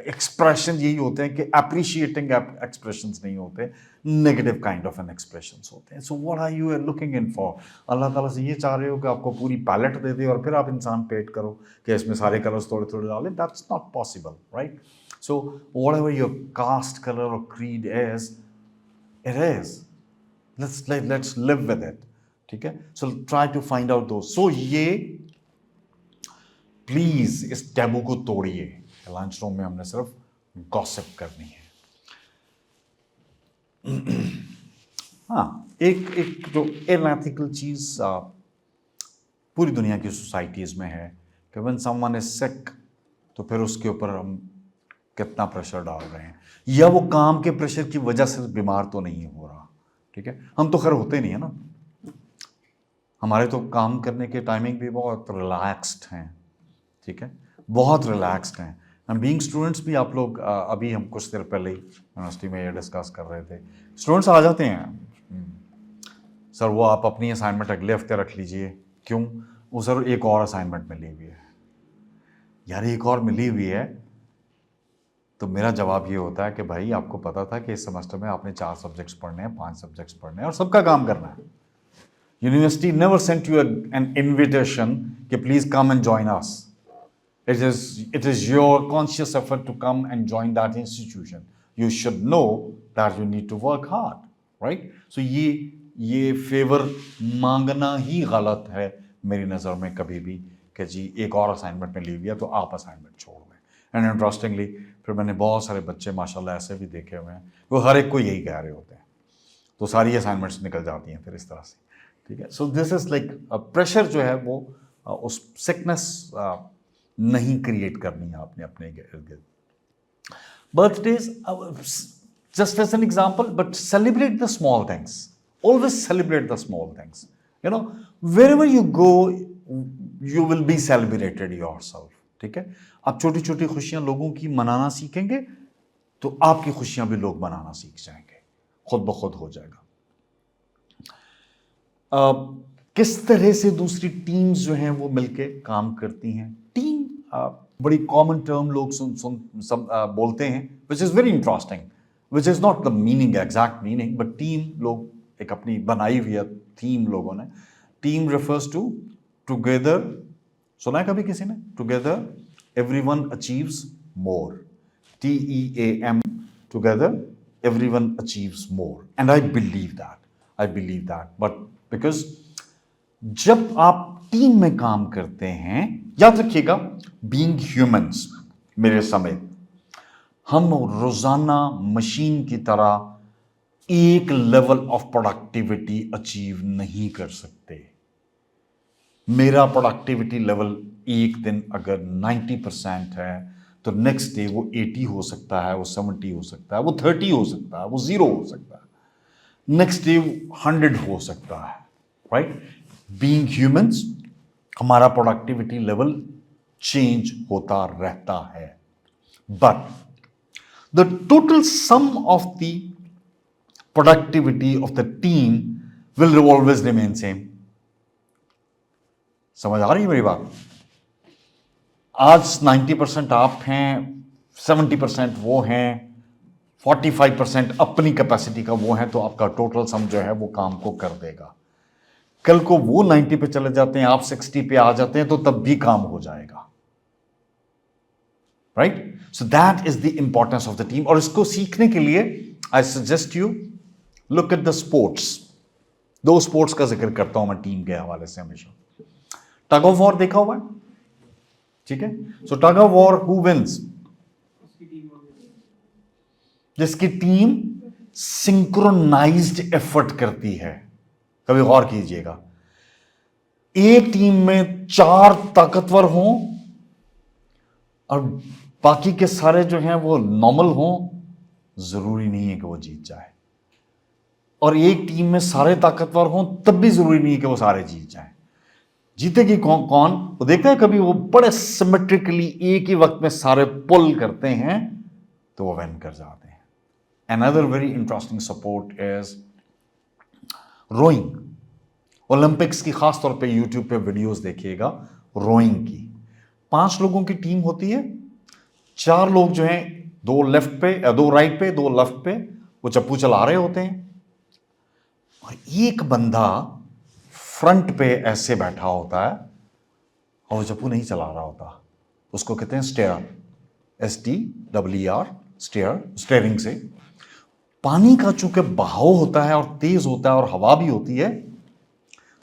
एक्सप्रेशन यही होते हैं कि अप्रिशिएटिंग एक्सप्रेशंस नहीं होते, negative kind of an expressions होते हैं. So what are you looking in for? Allah ताला से ये चाह रहे हो कि आपको पूरी पैलेट दे दे और फिर आप इंसान पेट करो कि इसमें सारे कलर्स थोड़े थोड़े डालें? That's not possible, right? So whatever your caste, color or creed is, it is. Let's live with it. ठीक है? So try to find out those. So ये प्लीज इस टैबू को तोड़िए. लंच रूम में हमने सिर्फ गॉसिप करनी है. हाँ, एक जो इनएथिकल चीज पूरी दुनिया की सोसाइटीज में है कि व्हेन समवन इज सिक, तो फिर उसके ऊपर हम कितना प्रेशर डाल रहे हैं, या वो काम के प्रेशर की वजह से बीमार तो नहीं हो रहा. ठीक है, हम तो खैर होते नहीं है ना, हमारे तो काम करने के टाइमिंग भी बहुत रिलैक्स्ड हैं. ठीक है, बहुत रिलैक्स्ड हैं. हम बीइंग स्टूडेंट्स भी, आप लोग अभी हम कुछ देर पहले ही यूनिवर्सिटी में ये डिस्कस कर रहे थे, स्टूडेंट्स आ जाते हैं, सर वो आप अपनी असाइनमेंट अगले हफ्ते रख लीजिए. क्यों? वो सर एक और असाइनमेंट मिली हुई है. यार एक और मिली हुई है, तो मेरा जवाब ये होता है कि भाई आपको पता था कि इस सेमेस्टर में आपने 4 सब्जेक्ट्स पढ़ने हैं, 5 सब्जेक्ट्स पढ़ने हैं और सबका काम करना है. University never sent you an invitation कि please come and join us. It is your conscious effort to come and join that institution. You should know that you need to work hard, right? So ये फेवर मांगना ही गलत है मेरी नज़र में कभी भी, कि जी एक और असाइनमेंट में ली हुई है तो आप असाइनमेंट छोड़ दें. एंड इंटरेस्टिंगली फिर मैंने बहुत सारे बच्चे माशाल्लाह ऐसे भी देखे हुए हैं, वो हर एक को यही कह रहे होते हैं, तो सारी असाइनमेंट्स निकल जाती हैं फिर इस तरह से. ठीक है, so this is like pressure जो है वो उस सिकनेस नहीं क्रिएट करनी है आपने अपने इर्द-गिर्द. Birthdays just as an example, but celebrate the small things. Always celebrate the small things. You know, wherever you go you will be celebrated yourself. ठीक है, आप छोटी छोटी खुशियां लोगों की मनाना सीखेंगे तो आपकी खुशियां भी लोग मनाना सीख जाएंगे, खुद ब खुद हो जाएगा. किस तरह से दूसरी टीम्स जो हैं वो मिलके काम करती हैं? टीम बड़ी कॉमन टर्म लोग बोलते हैं, which is very interesting, which is not the meaning, exact meaning, but team लोग एक अपनी बनाई हुई है थीम लोगों ने. टीम रेफर्स टू टुगेदर, सुना है कभी किसी ने? Together everyone achieves more, TEAM, together everyone achieves more, and I believe that, but because जब आप टीम में काम करते हैं, याद रखिएगा, बीइंग ह्यूमंस मेरे समेत, हम रोजाना मशीन की तरह एक लेवल ऑफ प्रोडक्टिविटी अचीव नहीं कर सकते। मेरा प्रोडक्टिविटी लेवल एक दिन अगर 90% है तो नेक्स्ट डे वो 80 हो सकता है, वो 70 हो सकता है, वो 30 हो सकता है, वो 0 हो सकता है, नेक्स्ट डे 100 हो सकता है, राइट? बीइंग ह्यूमंस, हमारा प्रोडक्टिविटी लेवल चेंज होता रहता है, but the total sum of the productivity of the team will always remain same. समझ आ रही है मेरी बात? आज 90% आप हैं, 70% वो हैं, 45% अपनी कैपेसिटी का वो है, तो आपका टोटल सम जो है वो काम को कर देगा। कल को वो 90 पे चले जाते हैं, आप 60 पे आ जाते हैं, तो तब भी काम हो जाएगा, right? So that is the importance of the team. और इसको सीखने के लिए I suggest you look at the sports. दो स्पोर्ट्स का जिक्र करता हूं मैं टीम के हवाले से हमेशा। टग ऑफ वॉर देखा हुआ है, ठीक है? So tug of war, who wins? जिसकी टीम सिंक्रोनाइज्ड एफर्ट करती है। कभी गौर कीजिएगा, एक टीम में 4 ताकतवर हों और बाकी के सारे जो हैं वो नॉर्मल हों, जरूरी नहीं है कि वो जीत जाए। और एक टीम में सारे ताकतवर हों, तब भी जरूरी नहीं है कि वो सारे जीत जाएं। जीतेगी कौन? वो देखते हैं कभी वो बड़े सिमेट्रिकली एक ही वक्त में सारे पुल करते हैं तो वो विन कर जाते हैं। Another very interesting sport is rowing. Olympics की खास तौर पे यूट्यूब पे वीडियोस देखिएगा रोइंग की। 5 लोगों की टीम होती है, 4 लोग जो हैं, 2 लेफ्ट पे, 2 राइट पे, 2 लेफ्ट पे, वो चप्पू चला रहे होते हैं, और एक बंदा फ्रंट पे ऐसे बैठा होता है और वो चप्पू नहीं चला रहा होता। उसको कहते हैं स्टेयर, STER, स्टेयर, स्टेयरिंग से। पानी का चूंकि बहाव होता है और तेज होता है और हवा भी होती है,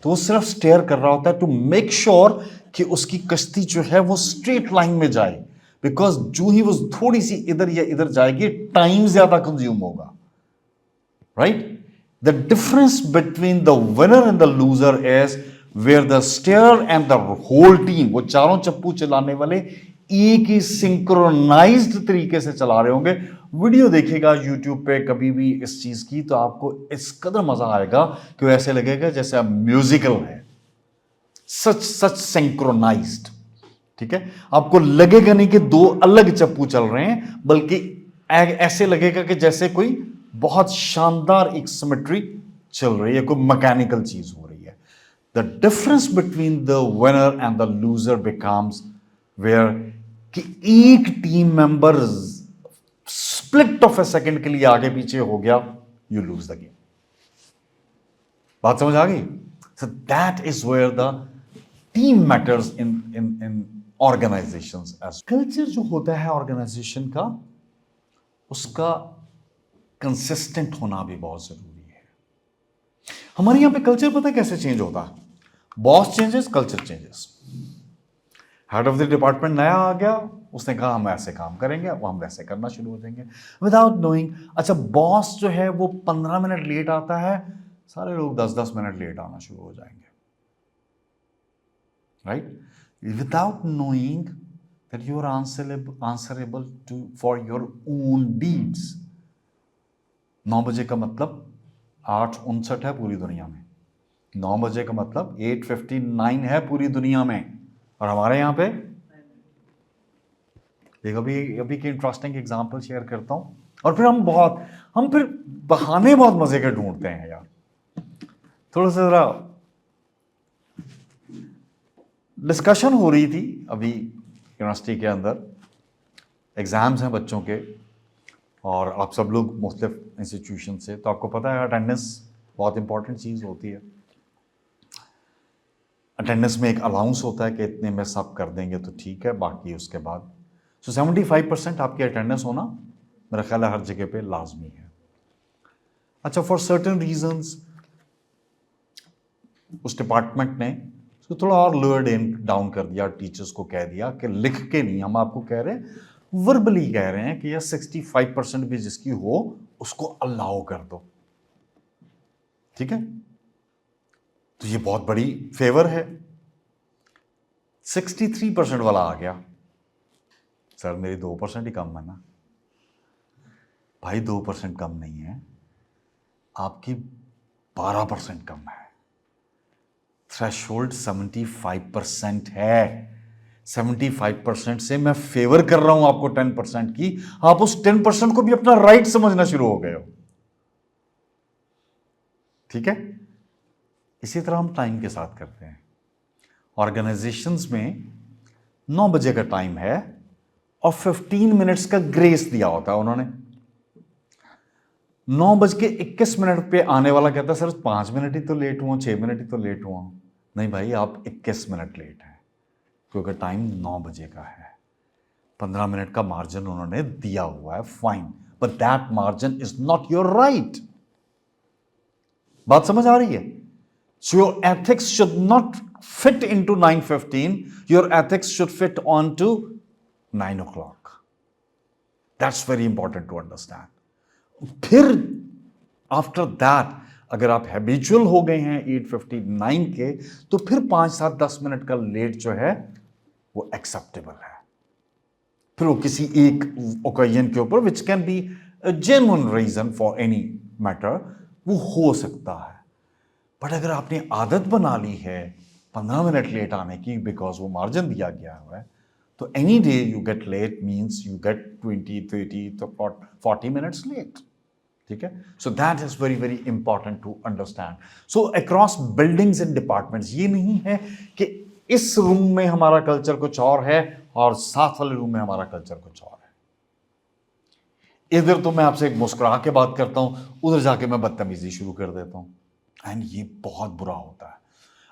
तो वो सिर्फ स्टेयर कर रहा होता है टू मेक श्योर कि उसकी कश्ती जो है वो स्ट्रेट लाइन में जाए, बिकॉज जो ही वो थोड़ी सी इधर या इधर जाएगी, टाइम ज्यादा कंज्यूम होगा, right? The difference between the winner and the loser is where the steerer and the whole team, वो चारों चप्पू चलाने वाले एक ही सिंक्रोनाइज्ड तरीके से चला रहे होंगे। वीडियो देखिएगा यूट्यूब पे कभी भी इस चीज की, तो आपको इस कदर मजा आएगा कि वो ऐसे लगेगा जैसे अब म्यूजिकल है, सच सिंक्रोनाइज्ड, ठीक है? आपको लगेगा नहीं कि 2 अलग चप्पू चल रहे हैं, बल्कि ऐसे लगेगा कि जैसे कोई बहुत शानदार एक सिमेट्री चल रही है, कोई मैकेनिकल चीज हो रही है। The difference between the winner and the loser becomes where कि एक team member split of a second के लिए आगे पीछे हो गया, यू लूज द गेम। बात समझ आ गई? So that is where the team matters in organizations. As culture जो होता है ऑर्गेनाइजेशन का, उसका कंसिस्टेंट होना भी बहुत जरूरी है। हमारे यहां पे कल्चर पता है कैसे चेंज होता है? Boss changes, culture changes. Head of the department नया आ गया, उसने कहा हम ऐसे काम करेंगे, वो हम वैसे करना शुरू हो जाएंगे विदाउट नोइंग। अच्छा, बॉस जो है वो 15 मिनट लेट आता है, सारे लोग 10-10 मिनट लेट आना शुरू हो जाएंगे, right? Without knowing that you are answerable to for your own deeds. 9 बजे का मतलब 8:59 है पूरी दुनिया में। 9 बजे का मतलब 8:59 है पूरी दुनिया में, और हमारे यहाँ पे एक अभी की इंटरेस्टिंग एग्जांपल शेयर करता हूँ। और फिर हम फिर बहाने बहुत मजे के ढूंढते हैं यार। थोड़ा सा जरा डिस्कशन हो रही थी अभी यूनिवर्सिटी के अंदर, एग्जाम्स हैं बच्चों के, और आप सब लोग मुख्तलिफ इंस्टीट्यूशन से, तो आपको पता है अटेंडेंस बहुत इंपॉर्टेंट चीज़ होती है। अटेंडेंस में एक अलाउंस होता है कि इतने में सब कर देंगे तो ठीक है, बाकी उसके बाद 75% आपकी अटेंडेंस होना मेरा ख्याल है हर जगह पे लाजमी है। अच्छा, फॉर सर्टेन रीजंस उस डिपार्टमेंट ने उसको थोड़ा और लोअर डाउन कर दिया, टीचर्स को कह दिया कि लिख के नहीं, हम आपको कह रहे हैं, वर्बली कह रहे हैं कि यार 65% भी जिसकी हो उसको अलाउ कर दो, ठीक है। तो ये बहुत बड़ी फेवर है। 63% वाला आ गया, सर मेरी 2% ही कम है ना। भाई 2% कम नहीं है, आपकी 12% कम है। थ्रेशोल्ड 75% है। 75% से मैं फेवर कर रहा हूं आपको 10% की, आप उस 10% को भी अपना राइट समझना शुरू हो गए हो, ठीक है। इसी तरह हम टाइम के साथ करते हैं। ऑर्गेनाइजेशंस में 9 बजे का टाइम है और 15 मिनट्स का ग्रेस दिया होता है उन्होंने। 9:21 पे आने वाला कहता है सर 5 मिनट ही तो लेट हुआ, 6 मिनट ही तो लेट हुआ। नहीं भाई, आप 21 मिनट लेट हैं, क्योंकि टाइम 9 बजे का है। 15 मिनट का मार्जिन उन्होंने दिया हुआ है, fine, but that margin is not your right. बात समझ आ रही है? So your ethics should not fit into 9:15, your ethics should fit on to 9 o'clock। That's very important to understand. फिर आफ्टर दैट अगर आप हैबिचुअल हो गए हैं 8:59 के, तो फिर 5, 7, 10 मिनट का लेट जो है वो एक्सेप्टेबल है। फिर वो किसी एक ओकेजन के ऊपर, which can be genuine reason for any matter, वो हो सकता है। बट अगर आपने आदत बना ली है 15 मिनट लेट आने की बिकॉज वो मार्जिन दिया गया हुआ है, तो any day you get late means you get 20, 30 तो 40 मिनट्स लेट, ठीक है। So that is very very important to understand. So across buildings and departments ये नहीं है कि इस रूम में हमारा कल्चर कुछ और है और साथ वाले रूम में हमारा कल्चर कुछ और है। इधर तो मैं आपसे एक मुस्कुरा के बात करता हूं, उधर जाके मैं बदतमीजी शुरू कर देता हूं, एंड ये बहुत बुरा होता है।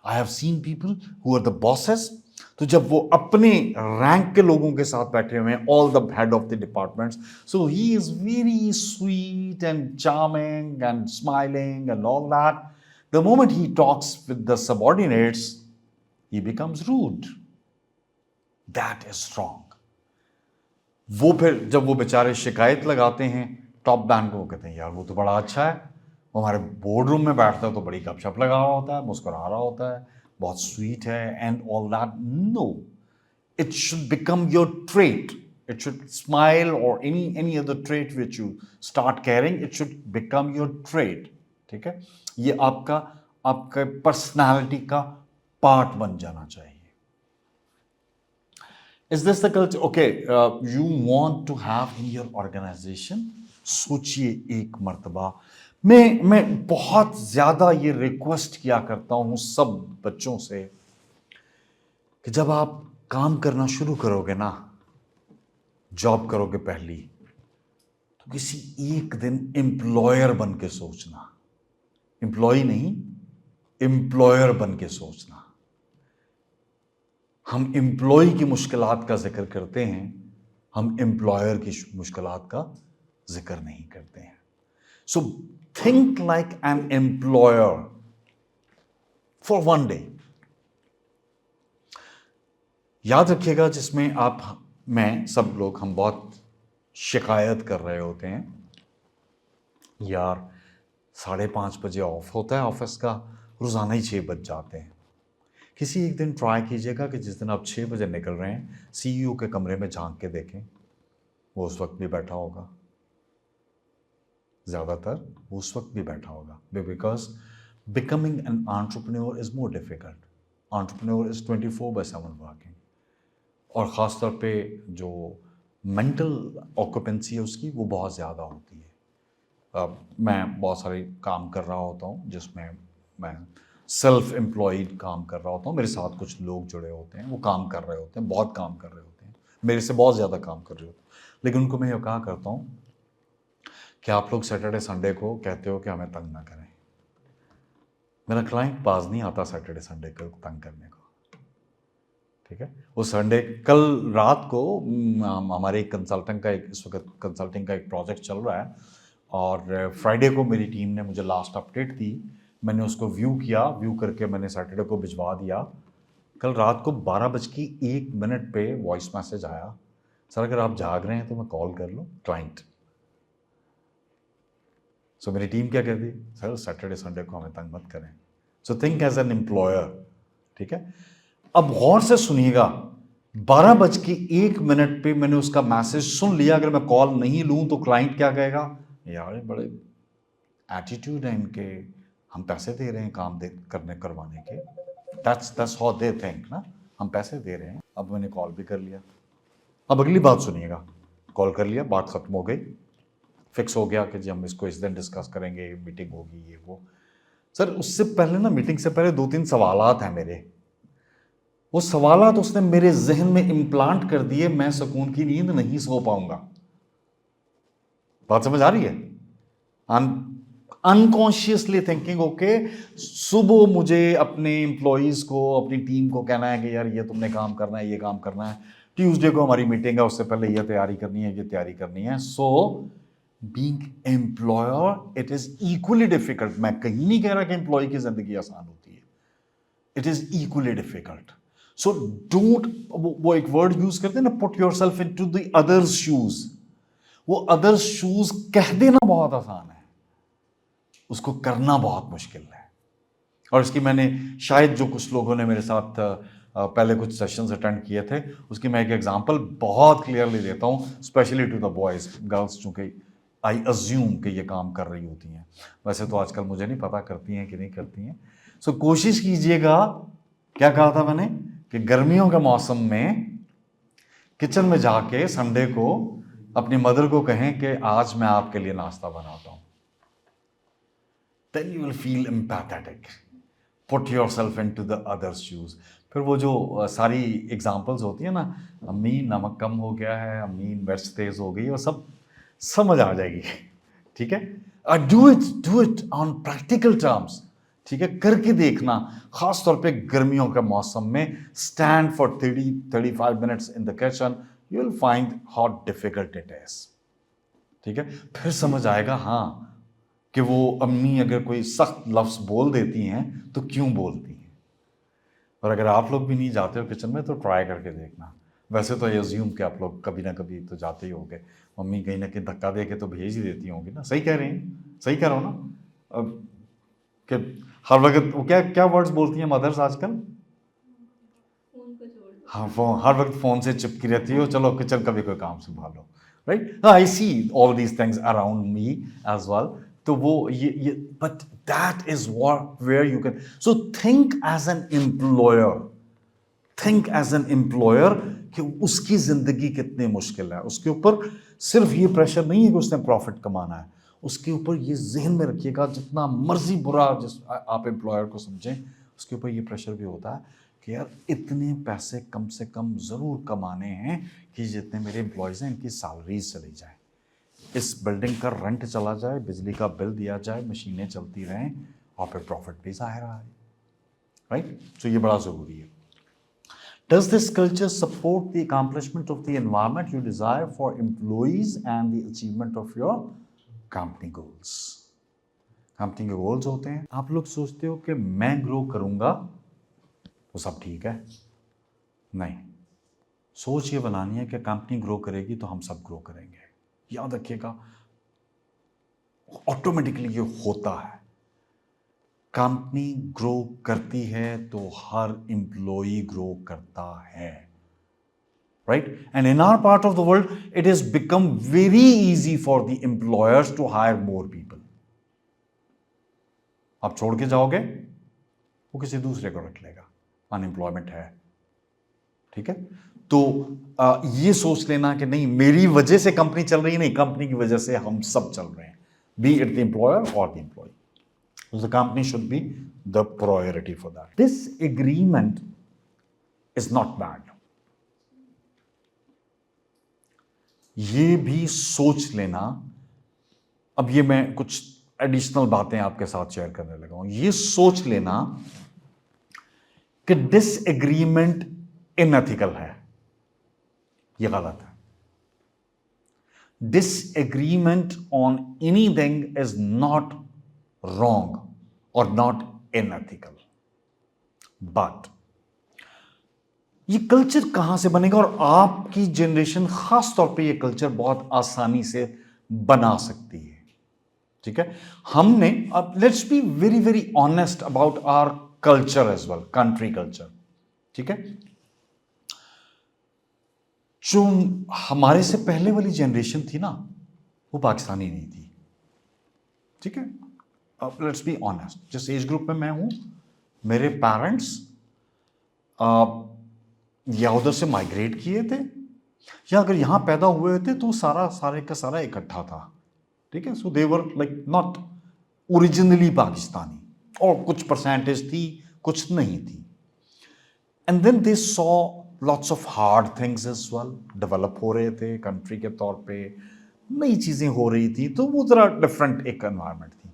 I have seen people who are the bosses, तो जब वो अपने रैंक के लोगों के साथ बैठे हुए हैं, all the head of the departments, so he is very sweet and charming and smiling and all that. The moment he talks with the subordinates, he becomes rude. That is wrong. वो फिर जब वो बेचारे शिकायत लगाते हैं टॉप बैंड को, वो कहते हैं यार वो तो बड़ा अच्छा है, वो हमारे बोर्ड रूम में बैठता है तो बड़ी गपशप लगा रहा होता है, मुस्कुरा रहा होता है, बहुत स्वीट है and all that. No, it should become your trait. It should smile or any other trait which you start carrying, it should become your trait, ठीक है। ये आपका आपका पर्सनालिटी का पार्ट बन जाना चाहिए। Is this the culture? Okay, you want to have in your organization? सोचिए एक मर्तबा। मैं बहुत ज्यादा ये रिक्वेस्ट किया करता हूं सब बच्चों से कि जब आप काम करना शुरू करोगे ना, जॉब करोगे पहली, तो किसी एक दिन एम्प्लॉयर बन के सोचना। एम्प्लॉय नहीं, एम्प्लॉयर बन के सोचना। हम एम्प्लॉय की मुश्किलात का जिक्र करते हैं, हम एम्प्लॉयर की मुश्किलात का जिक्र नहीं करते हैं। So think like an employer for one day. याद रखिएगा, जिसमें आप, मैं, सब लोग, हम बहुत शिकायत कर रहे होते हैं यार 5:30 बजे ऑफ होता है ऑफिस का, रोजाना ही 6 बज जाते हैं। किसी एक दिन ट्राई कीजिएगा कि जिस दिन आप 6 बजे निकल रहे हैं, सीईओ के कमरे में झांक के देखें, वो उस वक्त भी बैठा होगा, ज़्यादातर वो उस वक्त भी बैठा होगा। Because becoming an entrepreneur is more difficult. Entrepreneur is 24/7 working, और ख़ास तौर पे जो मेंटल ऑक्यूपेंसी है उसकी, वो बहुत ज़्यादा होती है। मैं बहुत सारे काम कर रहा होता हूँ जिसमें मैं सेल्फ एम्प्लॉयड काम कर रहा होता हूँ, मेरे साथ कुछ लोग जुड़े होते हैं, वो काम कर रहे होते हैं, बहुत काम कर रहे होते हैं, मेरे से बहुत ज़्यादा काम कर रहे होते हैं, लेकिन उनको मैं ये कहा करता हूँ कि आप लोग सैटरडे संडे को कहते हो कि हमें तंग ना करें, मेरा क्लाइंट पास नहीं आता सैटरडे संडे को तंग करने को, ठीक है। वो संडे कल रात को हमारे कंसल्टेंट का इस वक्त कंसल्टिंग का एक प्रोजेक्ट चल रहा है, और फ्राइडे को मेरी टीम ने मुझे लास्ट अपडेट दी, मैंने उसको व्यू किया, व्यू करके मैंने सैटरडे को भिजवा दिया। कल रात को 12:01 पे वॉइस मैसेज आया, सर अगर आप जाग रहे हैं तो मैं कॉल कर लूँ, क्लाइंट। सो मेरी टीम क्या कहती, सर सैटरडे संडे को हमें तंग मत करें। So think as an employer, ठीक है। अब गौर से सुनिएगा, 12:01 पे मैंने उसका मैसेज सुन लिया, अगर मैं कॉल नहीं लूं तो क्लाइंट क्या कहेगा, यार बड़े एटीट्यूड है इनके, हम पैसे दे रहे हैं काम करवाने के, दैट्स हाउ दे थिंक ना, हम पैसे दे रहे हैं। अब मैंने कॉल भी कर लिया, अब अगली बात सुनिएगा, कॉल कर लिया, बात खत्म हो गई, फिक्स हो गया कि जी हम इसको इस दिन डिस्कस करेंगे, मीटिंग होगी, ये वो। सर उससे पहले ना, मीटिंग से पहले 2-3 सवालात हैं मेरे, वो सवालात उसने मेरे जहन में इम्प्लांट कर दिए, मैं सुकून की नींद नहीं सो पाऊंगा। बात समझ आ रही है? अनकॉन्शियसली थिंकिंग, ओके सुबह मुझे अपने एम्प्लॉयज को, अपनी टीम को कहना है कि यार ये तुमने काम करना है, ये काम करना है, ट्यूसडे को हमारी मीटिंग है, उससे पहले ये तैयारी करनी है, ये तैयारी करनी है। So being employer it is equally difficult. मैं कहीं नहीं कह रहा कि एम्प्लॉय की जिंदगी आसान होती है, it is equally difficult. So don't, वो एक वर्ड यूज करते हैं ना, put yourself into the others shoes. वो अदर्स शूज कह देना बहुत आसान है, उसको करना बहुत मुश्किल है। और इसकी मैंने शायद, जो कुछ लोगों ने मेरे साथ पहले कुछ सेशंस अटेंड किए थे, उसकी मैं एक एग्जांपल बहुत क्लियरली देता हूँ, specially to the boys, girls चूंकि आई अज्यूम कि ये काम कर रही होती हैं, वैसे तो आजकल मुझे नहीं पता करती हैं कि नहीं करती हैं। सो कोशिश कीजिएगा, क्या कहा था मैंने, कि गर्मियों के मौसम में किचन में जाके संडे को अपनी मदर को कहें कि आज मैं आपके लिए नाश्ता बनाता हूं, then you will feel empathetic, put yourself into the other's shoes। फिर वो जो सारी एग्जांपल्स होती है ना, अम्मी नमक कम हो गया है, अम्मी मिर्च तेज हो गई, वो सब समझ आ जाएगी, ठीक है। Do it on practical terms, ठीक है, करके देखना, खास तौर पे गर्मियों के मौसम में। Stand for 30-35 minutes in the kitchen, you will find how difficult it is, ठीक है। फिर समझ आएगा हाँ, कि वो अम्मी अगर कोई सख्त लफ्ज बोल देती हैं तो क्यों बोलती हैं। और अगर आप लोग भी नहीं जाते हो किचन में तो ट्राई करके देखना। वैसे तो ये अज्यूम कि आप लोग कभी ना कभी तो जाते ही होंगे, मम्मी कहीं ना कहीं धक्का दे के तो भेज ही देती होंगी ना, सही कह रही हैं, सही कह रहा हूँ ना? अब कि हर वक्त वो क्या क्या वर्ड्स बोलती हैं मदर्स आजकल, हाँ फोन, हर वक्त फोन से चिपकी रहती हो, चलो किचन का भी कोई काम संभालो, right. I see all these things around me as well. तो वो ये but that is what where you can, so think as an employer, think as an employer कि उसकी जिंदगी कितनी मुश्किल है। उसके ऊपर सिर्फ ये प्रेशर नहीं है कि उसने प्रॉफिट कमाना है, उसके ऊपर ये जहन में रखिएगा, जितना मर्जी बुरा जिस आप एम्प्लॉयर को समझें, उसके ऊपर ये प्रेशर भी होता है कि यार इतने पैसे कम से कम ज़रूर कमाने हैं कि जितने मेरे एम्प्लॉयज़ हैं इनकी सैलरीज चली जाए, इस बिल्डिंग का रेंट चला जाए, बिजली का बिल दिया जाए, मशीनें चलती रहें, और फिर प्रॉफिट भी ज़ाहिर आए, राइट। तो ये बड़ा ज़रूरी है। Does this culture support the accomplishment of the environment you desire for employees and the achievement of your company goals? Company के गोल्स होते हैं, आप लोग सोचते हो कि मैं ग्रो करूंगा तो सब ठीक है, नहीं, सोच ये बनानी है कि कंपनी ग्रो करेगी तो हम सब ग्रो करेंगे। याद रखिएगा, ऑटोमेटिकली ये होता है। कंपनी ग्रो करती है तो हर एम्प्लॉई ग्रो करता है, right. And in our part of the world it is become very easy for the employers to hire more people. आप छोड़ के जाओगे, वो किसी दूसरे को रख लेगा, अनएम्प्लॉयमेंट है, ठीक है। तो ये सोच लेना कि नहीं मेरी वजह से कंपनी चल रही है, नहीं, कंपनी की वजह से हम सब चल रहे हैं, बी इट द एम्प्लॉयर और the employee. So the company should be the priority for that. This agreement is not bad. ये भी सोच लेना, अब ये मैं कुछ एडिशनल बातें आपके साथ शेयर करने लगा हूं। ये सोच लेना कि डिसएग्रीमेंट इनएथिकल है, ये गलत है। Disagreement on anything is not wrong or not unethical. But ये कल्चर कहां से बनेगा, और आपकी जनरेशन खास तौर पे ये कल्चर बहुत आसानी से बना सकती है। ठीक है, हमने, अब let's be very very honest about our culture as well, country culture. ठीक है, जो हमारे से पहले वाली जनरेशन थी ना, वो पाकिस्तानी नहीं थी। ठीक है, लेट्स बी ऑनेस्ट, जिस एज ग्रुप में मैं हूं, मेरे पेरेंट्स या उधर से माइग्रेट किए थे, या अगर यहां पैदा हुए थे तो सारे का सारा इकट्ठा था। ठीक है, so they were like not originally Pakistani, और कुछ परसेंटेज थी, कुछ नहीं थी। And then they saw lots of hard things as well, develop हो रहे थे कंट्री के तौर पे, नई चीजें हो रही थी, तो वो जरा डिफरेंट एक एनवायरनमेंट थी।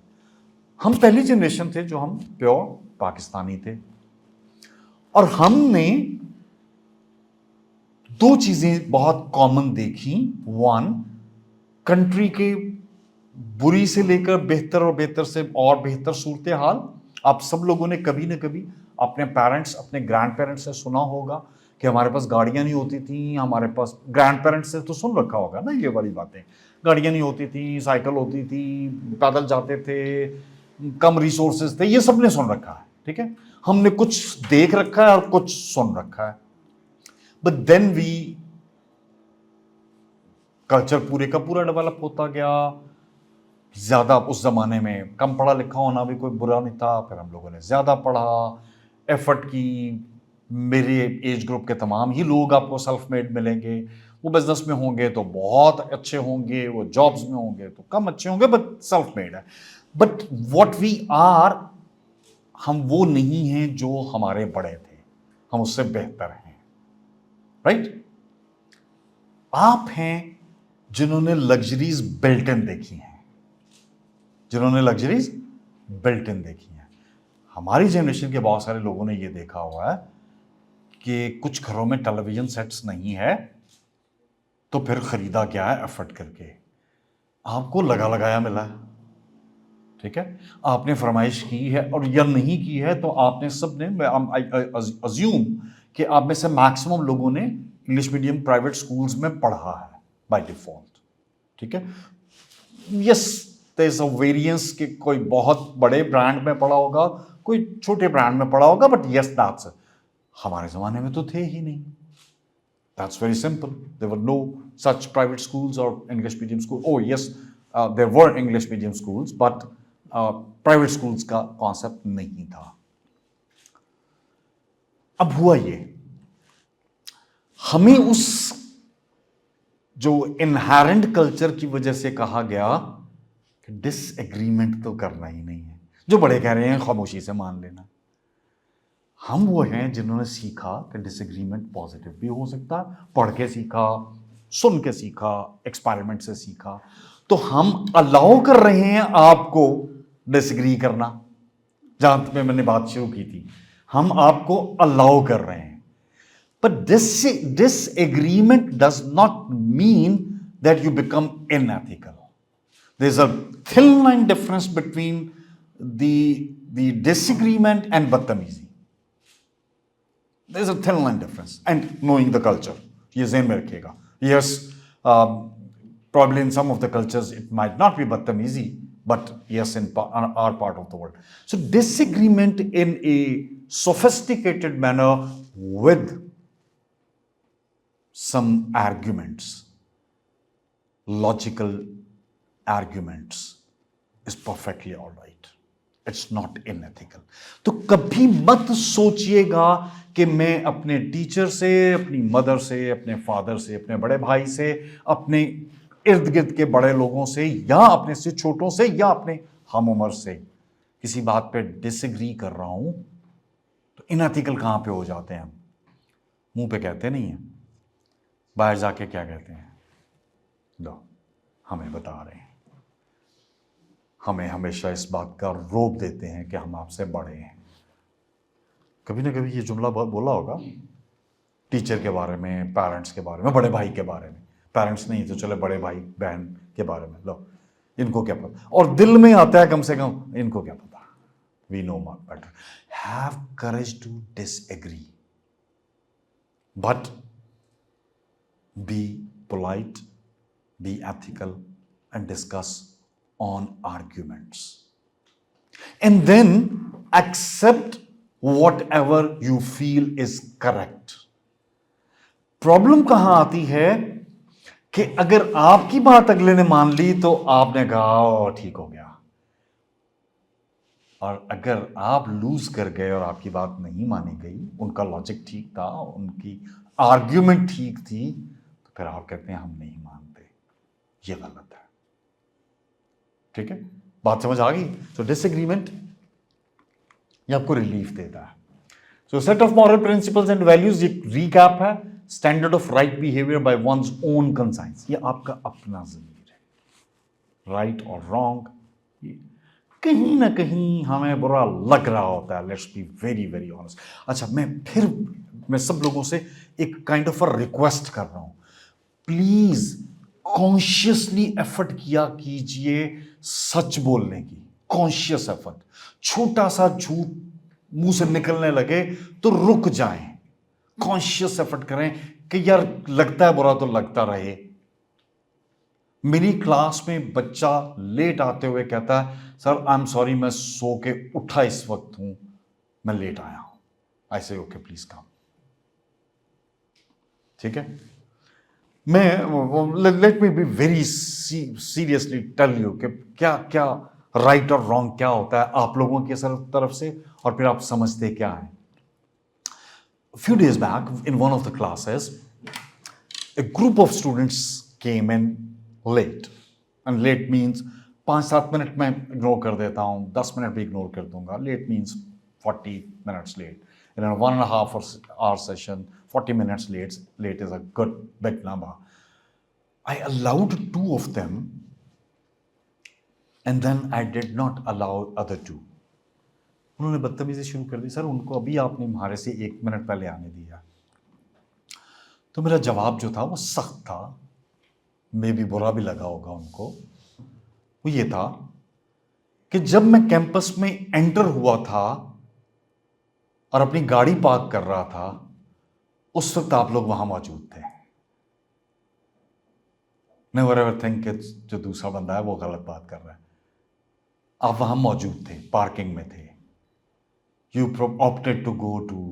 हम पहली जनरेशन थे जो हम प्योर पाकिस्तानी थे, और हमने दो चीजें बहुत कॉमन देखी। वन, कंट्री के बुरी से लेकर बेहतर और बेहतर से और बेहतर सूरत हाल। आप सब लोगों ने कभी ना कभी अपने पेरेंट्स, अपने ग्रैंड पेरेंट्स से सुना होगा कि हमारे पास गाड़ियां नहीं होती थी, हमारे पास, ग्रैंड पेरेंट्स से तो सुन रखा होगा ना ये वाली बातें, गाड़ियां नहीं होती थी, साइकिल होती थी, पैदल जाते थे, कम रिसोर्सेज थे, ये सबने सुन रखा है। ठीक है, हमने कुछ देख रखा है और कुछ सुन रखा है। बट देन वी, कल्चर पूरे का पूरा डेवलप होता गया। ज्यादा उस जमाने में कम पढ़ा लिखा होना भी कोई बुरा नहीं था, फिर हम लोगों ने ज्यादा पढ़ा, एफर्ट की। मेरे एज ग्रुप के तमाम ही लोग आपको सेल्फ मेड मिलेंगे। वो बिजनेस में होंगे तो बहुत अच्छे होंगे, वो जॉब्स में होंगे तो कम अच्छे होंगे, बट सेल्फ मेड है। बट व्हाट वी आर, हम वो नहीं हैं जो हमारे बड़े थे, हम उससे बेहतर हैं। राइट? आप हैं जिन्होंने लग्जरीज बिल्ट इन देखी हैं, जिन्होंने लग्जरीज बिल्ट इन देखी हैं। हमारी जनरेशन के बहुत सारे लोगों ने ये देखा हुआ है कि कुछ घरों में टेलीविजन सेट्स नहीं है, तो फिर खरीदा क्या है एफर्ट करके, आपको लगा लगाया मिला है। ठीक है, आपने फरमाइश की है और या नहीं की है, तो आपने सबने, अज्यूम कि आप में से मैक्सिमम लोगों ने इंग्लिश मीडियम प्राइवेट स्कूल्स में पढ़ा है बाय डिफॉल्ट। ठीक है, yes there is a variance कि कोई बहुत बड़े ब्रांड में पढ़ा होगा, कोई छोटे ब्रांड में पढ़ा होगा, बट यस दैट्स, हमारे जमाने में तो थे ही नहीं। That's very simple. There were no such private schools or English medium school. Oh yes, there were English medium schools, but private schools का concept नहीं था। अब हुआ ये, हमें उस जो इनहेरेंट कल्चर की वजह से कहा गया कि डिसएग्रीमेंट तो करना ही नहीं है, जो बड़े कह रहे हैं खामोशी से मान लेना। हम वो हैं जिन्होंने सीखा कि डिसएग्रीमेंट पॉजिटिव भी हो सकता है, पढ़ के सीखा, सुन के सीखा, एक्सपेरिमेंट से सीखा। तो हम अलाउ कर रहे हैं आपको डिसएग्री करना। जहां पे मैंने बात शुरू की थी, हम आपको अलाउ कर रहे हैं, but disagreement does not mean that you become unethical. There's a thin line difference between the disagreement and बदतमीजी। There's a thin line difference, and knowing the culture, ये ज़हन में रखिएगा। Yes, probably in some of the cultures it might not be बदतमीजी, but yes, in our part of the world. So disagreement in a sophisticated manner with some arguments, logical arguments, is perfectly all right. It's not unethical. तो कभी मत सोचिएगा कि मैं अपने टीचर से, अपनी मदर से, अपने फादर से, अपने बड़े भाई से, अपने इर्द गिर्द के बड़े लोगों से, या अपने से छोटों से, या अपने हम उम्र से किसी बात पे डिसएग्री कर रहा हूं, तो इनएथिकल कहां पे हो जाते हैं हम? मुंह पे कहते नहीं है, बाहर जाके क्या कहते हैं? लो, हमें बता रहे हैं। हमें हमेशा इस बात का रोब देते हैं कि हम आपसे बड़े हैं। कभी ना कभी ये जुमला बहुत बोला होगा टीचर के बारे में, पेरेंट्स के बारे में, बड़े भाई के बारे में। पेरेंट्स नहीं तो चले बड़े भाई बहन के बारे में, लो इनको क्या पता, और दिल में आता है कम से कम इनको क्या पता, we know better. Have courage to disagree, but be polite, be ethical and discuss on arguments, and then accept whatever you feel is correct. Problem कहां आती है कि अगर आपकी बात अगले ने मान ली तो आपने कहा ओ ठीक हो गया, और अगर आप लूज कर गए और आपकी बात नहीं मानी गई, उनका लॉजिक ठीक था, उनकी आर्ग्यूमेंट ठीक थी, तो फिर आप कहते हैं हम नहीं मानते, ये गलत है। ठीक है, बात समझ आ गई? तो डिसएग्रीमेंट ये आपको रिलीफ देता है। So set of moral principles and values, ये रिकैप है। Standard of right behavior by one's own conscience, ये आपका अपना जमीर है। राइट और रॉन्ग कहीं ना कहीं हमें बुरा लग रहा होता है, let's be very very honest. अच्छा, मैं सब लोगों से एक काइंड ऑफ अ रिक्वेस्ट कर रहा हूं, प्लीज कॉन्शियसली एफर्ट किया कीजिए सच बोलने की, कॉन्शियस एफर्ट। छोटा सा झूठ मुंह से निकलने लगे तो रुक जाएं, कॉन्शियस एफर्ट करें कि यार लगता है बुरा तो लगता रहे। मेरी क्लास में बच्चा लेट आते हुए कहता है सर आई एम सॉरी, मैं सो के उठा इस वक्त हूं, मैं लेट आया हूं। आई से ओके प्लीज कम। ठीक है, मैं let me be very seriously tell you कि क्या क्या राइट और रॉन्ग क्या होता है आप लोगों की तरफ से, और फिर आप समझते क्या है। Few days back in one of the classes, a group of students came in late, and late means 5-7 minute मैं इग्नोर कर देता हूँ, 10 मिनट भी इग्नोर कर दूंगा। Late means 40 minutes late. In a 1.5 hour session, 40 minutes late is a good big number. I allowed 2 of them, and then I did not allow other 2. उन्होंने बदतमीजी शुरू कर दी, सर उनको अभी आपने हमारे से 1 मिनट पहले आने दिया। तो मेरा जवाब जो था वो सख्त था, मे भी बुरा भी लगा होगा उनको। वो ये था कि जब मैं कैंपस में एंटर हुआ था और अपनी गाड़ी पार्क कर रहा था, उस वक्त आप लोग वहां मौजूद थे। नेवर एवर थिंक कि जो दूसरा बंदा है वो गलत बात कर रहा है। आप वहां मौजूद थे, पार्किंग में थे। You opted to go to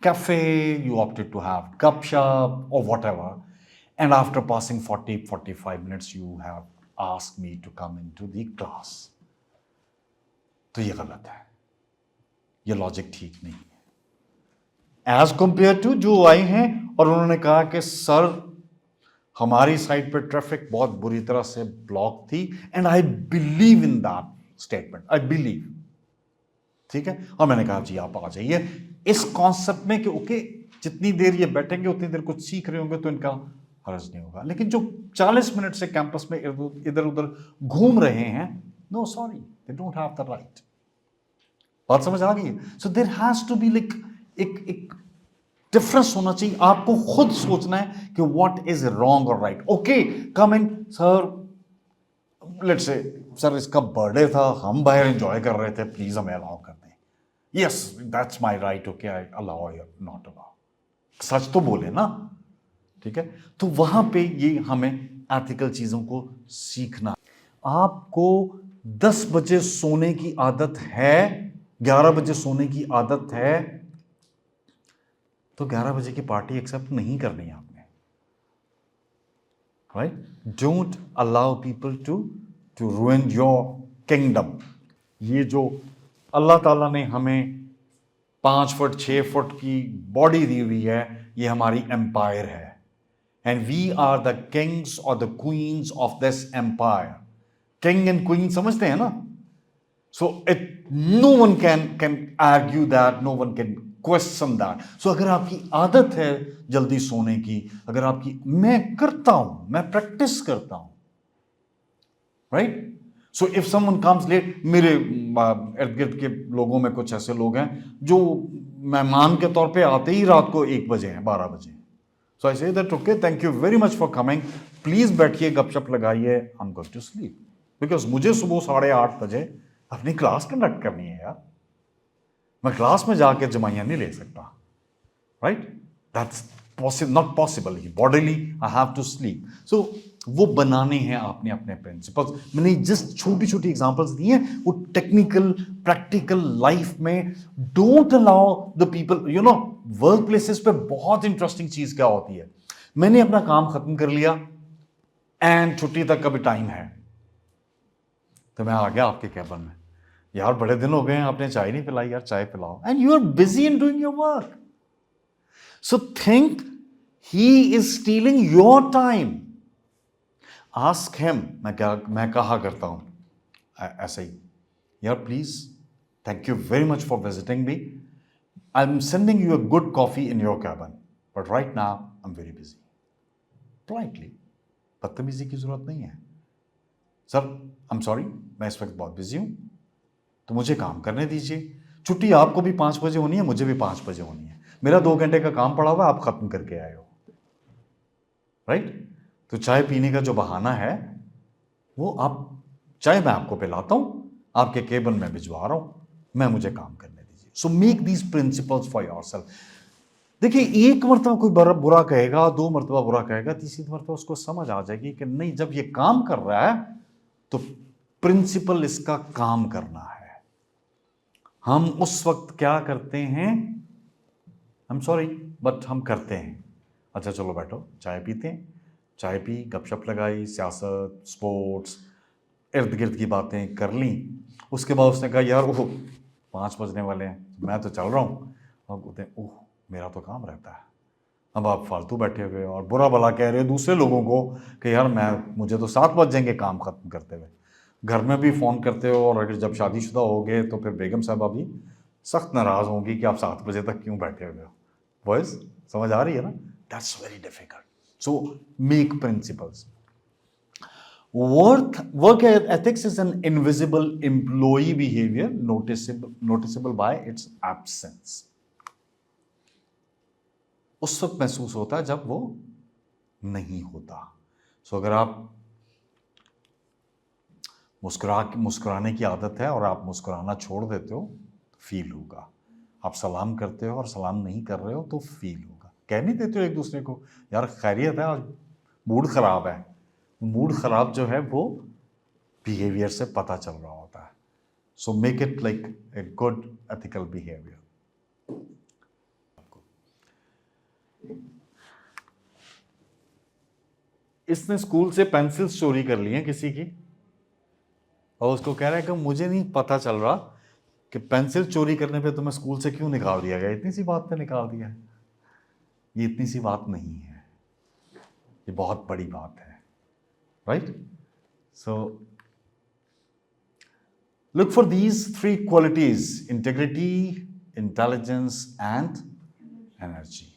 cafe, you opted to have cup shop or whatever, and after passing 40-45 minutes you have asked me to come into the class. तो ये गलत है, ये लॉजिक ठीक नहीं है। एज कंपेयर टू जो आए हैं और उन्होंने कहा कि सर हमारी साइड पे ट्रैफिक बहुत बुरी तरह से ब्लॉक थी, and I believe in that statement, I believe. ठीक है, और मैंने कहा जी आप आ जाइए इस कॉन्सेप्ट में कि ओके जितनी देर ये बैठेंगे उतनी देर कुछ सीख रहे होंगे तो इनका हर्ज नहीं होगा। लेकिन जो 40 मिनट से कैंपस में इधर उधर घूम रहे हैं, no sorry, they don't have the right. बात समझ आ गई? So there has to be like एक डिफरेंस होना चाहिए। आपको खुद सोचना है कि व्हाट इज रॉन्ग और right. Okay, come in sir, let's say sir इसका बर्थडे था, हम बाहर एंजॉय कर रहे थे, प्लीज हमें अलाउ कर दें। Yes that's my right, okay I allow या नॉट अलाउ। सच तो बोले ना, ठीक है। तो वहां पे ये हमें एथिकल चीजों को सीखना। आपको 10 बजे सोने की आदत है, 11 बजे सोने की आदत है, तो 11 बजे की पार्टी एक्सेप्ट नहीं करनी है आपने, right? Don't allow people to ruin your kingdom। ये जो अल्लाह ताला ने हमें 5 फुट 6 फुट की बॉडी दी हुई है, ये हमारी एम्पायर है, and we are the kings और the queens of this empire. King and queen समझते हैं ना? So it no one can argue that, no one can question that. So अगर आपकी आदत है जल्दी सोने की, अगर आपकी, मैं करता हूं, मैं प्रैक्टिस करता हूं, right? So if someone comes late, मेरे इर्द गिर्द के लोगों में कुछ ऐसे लोग हैं जो मेहमान के तौर पे आते ही रात को 1 बजे हैं, 12 बजे। So I say that okay, thank you very much for coming, please बैठिए, गपशप लगाइए, I am going to sleep, because मुझे सुबह 8:30 बजे अपनी क्लास कंडक्ट करनी है यार। मैं क्लास में जाके जमाइयां नहीं ले सकता, right? That's not possible, bodily I have to sleep. So वो बनाने हैं आपने अपने प्रिंसिपल्स। मैंने जस्ट छोटी छोटी एग्जांपल्स दी हैं, वो टेक्निकल प्रैक्टिकल लाइफ में don't allow the people, you know, work places पे बहुत इंटरेस्टिंग चीज क्या होती है, मैंने अपना काम खत्म कर लिया एंड छुट्टी तक का भी टाइम है, तो मैं आ गया आपके कैबिन में, यार बड़े दिन हो गए हैं आपने चाय नहीं पिलाई, यार चाय पिलाओ, and you are busy in doing your work. So think he is stealing your time. Ask him, मैं कहा करता हूं ऐसे ही, यार please, thank you very much for visiting me, I am sending you a good coffee in your cabin, but right now I am very busy. Politely, बदतमीजी की जरूरत नहीं है। सर आई एम सॉरी, मैं इस वक्त बहुत बिजी हूं, तो मुझे काम करने दीजिए। छुट्टी आपको भी 5 बजे होनी है, मुझे भी 5 बजे होनी है, मेरा 2 घंटे का काम पड़ा हुआ, आप खत्म करके आए हो, राइट? तो चाय पीने का जो बहाना है वो आप, चाय मैं आपको पिलाता हूं, आपके केबिन में भिजवा रहा हूं, मैं, मुझे काम करने दीजिए। So make these principles for yourself. देखिए, एक मरतबा कोई बुरा कहेगा, 2 मरतबा बुरा कहेगा, तीसरी मरतबा उसको समझ आ जाएगी कि नहीं, जब ये काम कर रहा है तो प्रिंसिपल इसका काम करना है। हम उस वक्त क्या करते हैं, आई एम सॉरी बट हम करते हैं, अच्छा चलो बैठो चाय पीते हैं, चाय पी, गपशप लगाई, सियासत, स्पोर्ट्स, इर्द गिर्द की बातें कर ली। उसके बाद उसने कहा यार ओह 5 बजने वाले हैं, मैं तो चल रहा हूँ। अब बोलते हैं ओह मेरा तो काम रहता है। अब आप फालतू बैठे हुए और बुरा भला कह रहे हो दूसरे लोगों को कि यार मुझे तो 7 बज जाएंगे काम खत्म करते हुए। घर में भी फ़ोन करते हो, और अगर जब शादीशुदा हो गए तो फिर बेगम साहबा भी सख्त नाराज़ होंगी कि आप 7 बजे तक क्यों बैठे हुए हो। बॉयज़ समझ आ रही है ना? That's very difficult. So make principles. Work ethics is an invisible employee behavior noticeable by its absence. उस वक्त महसूस होता है जब वो नहीं होता। सो अगर आप मुस्कुराने की आदत है और आप मुस्कुराना छोड़ देते हो तो फील होगा। आप सलाम करते हो और सलाम नहीं कर रहे हो तो फील होगा। कह नहीं देते हो एक दूसरे को यार खैरियत है, आज मूड खराब है। मूड खराब जो है वो बिहेवियर से पता चल रहा होता है। So make it like a good ethical behaviour. इसने स्कूल से पेंसिल्स चोरी कर ली हैं किसी की, और उसको कह रहा है कि मुझे नहीं पता चल रहा कि पेंसिल चोरी करने पे तुम्हें स्कूल से क्यों निकाल दिया गया, इतनी सी बात पे निकाल दिया है। ये इतनी सी बात नहीं है, ये बहुत बड़ी बात है, right? So look for these 3 qualities: integrity, intelligence and energy.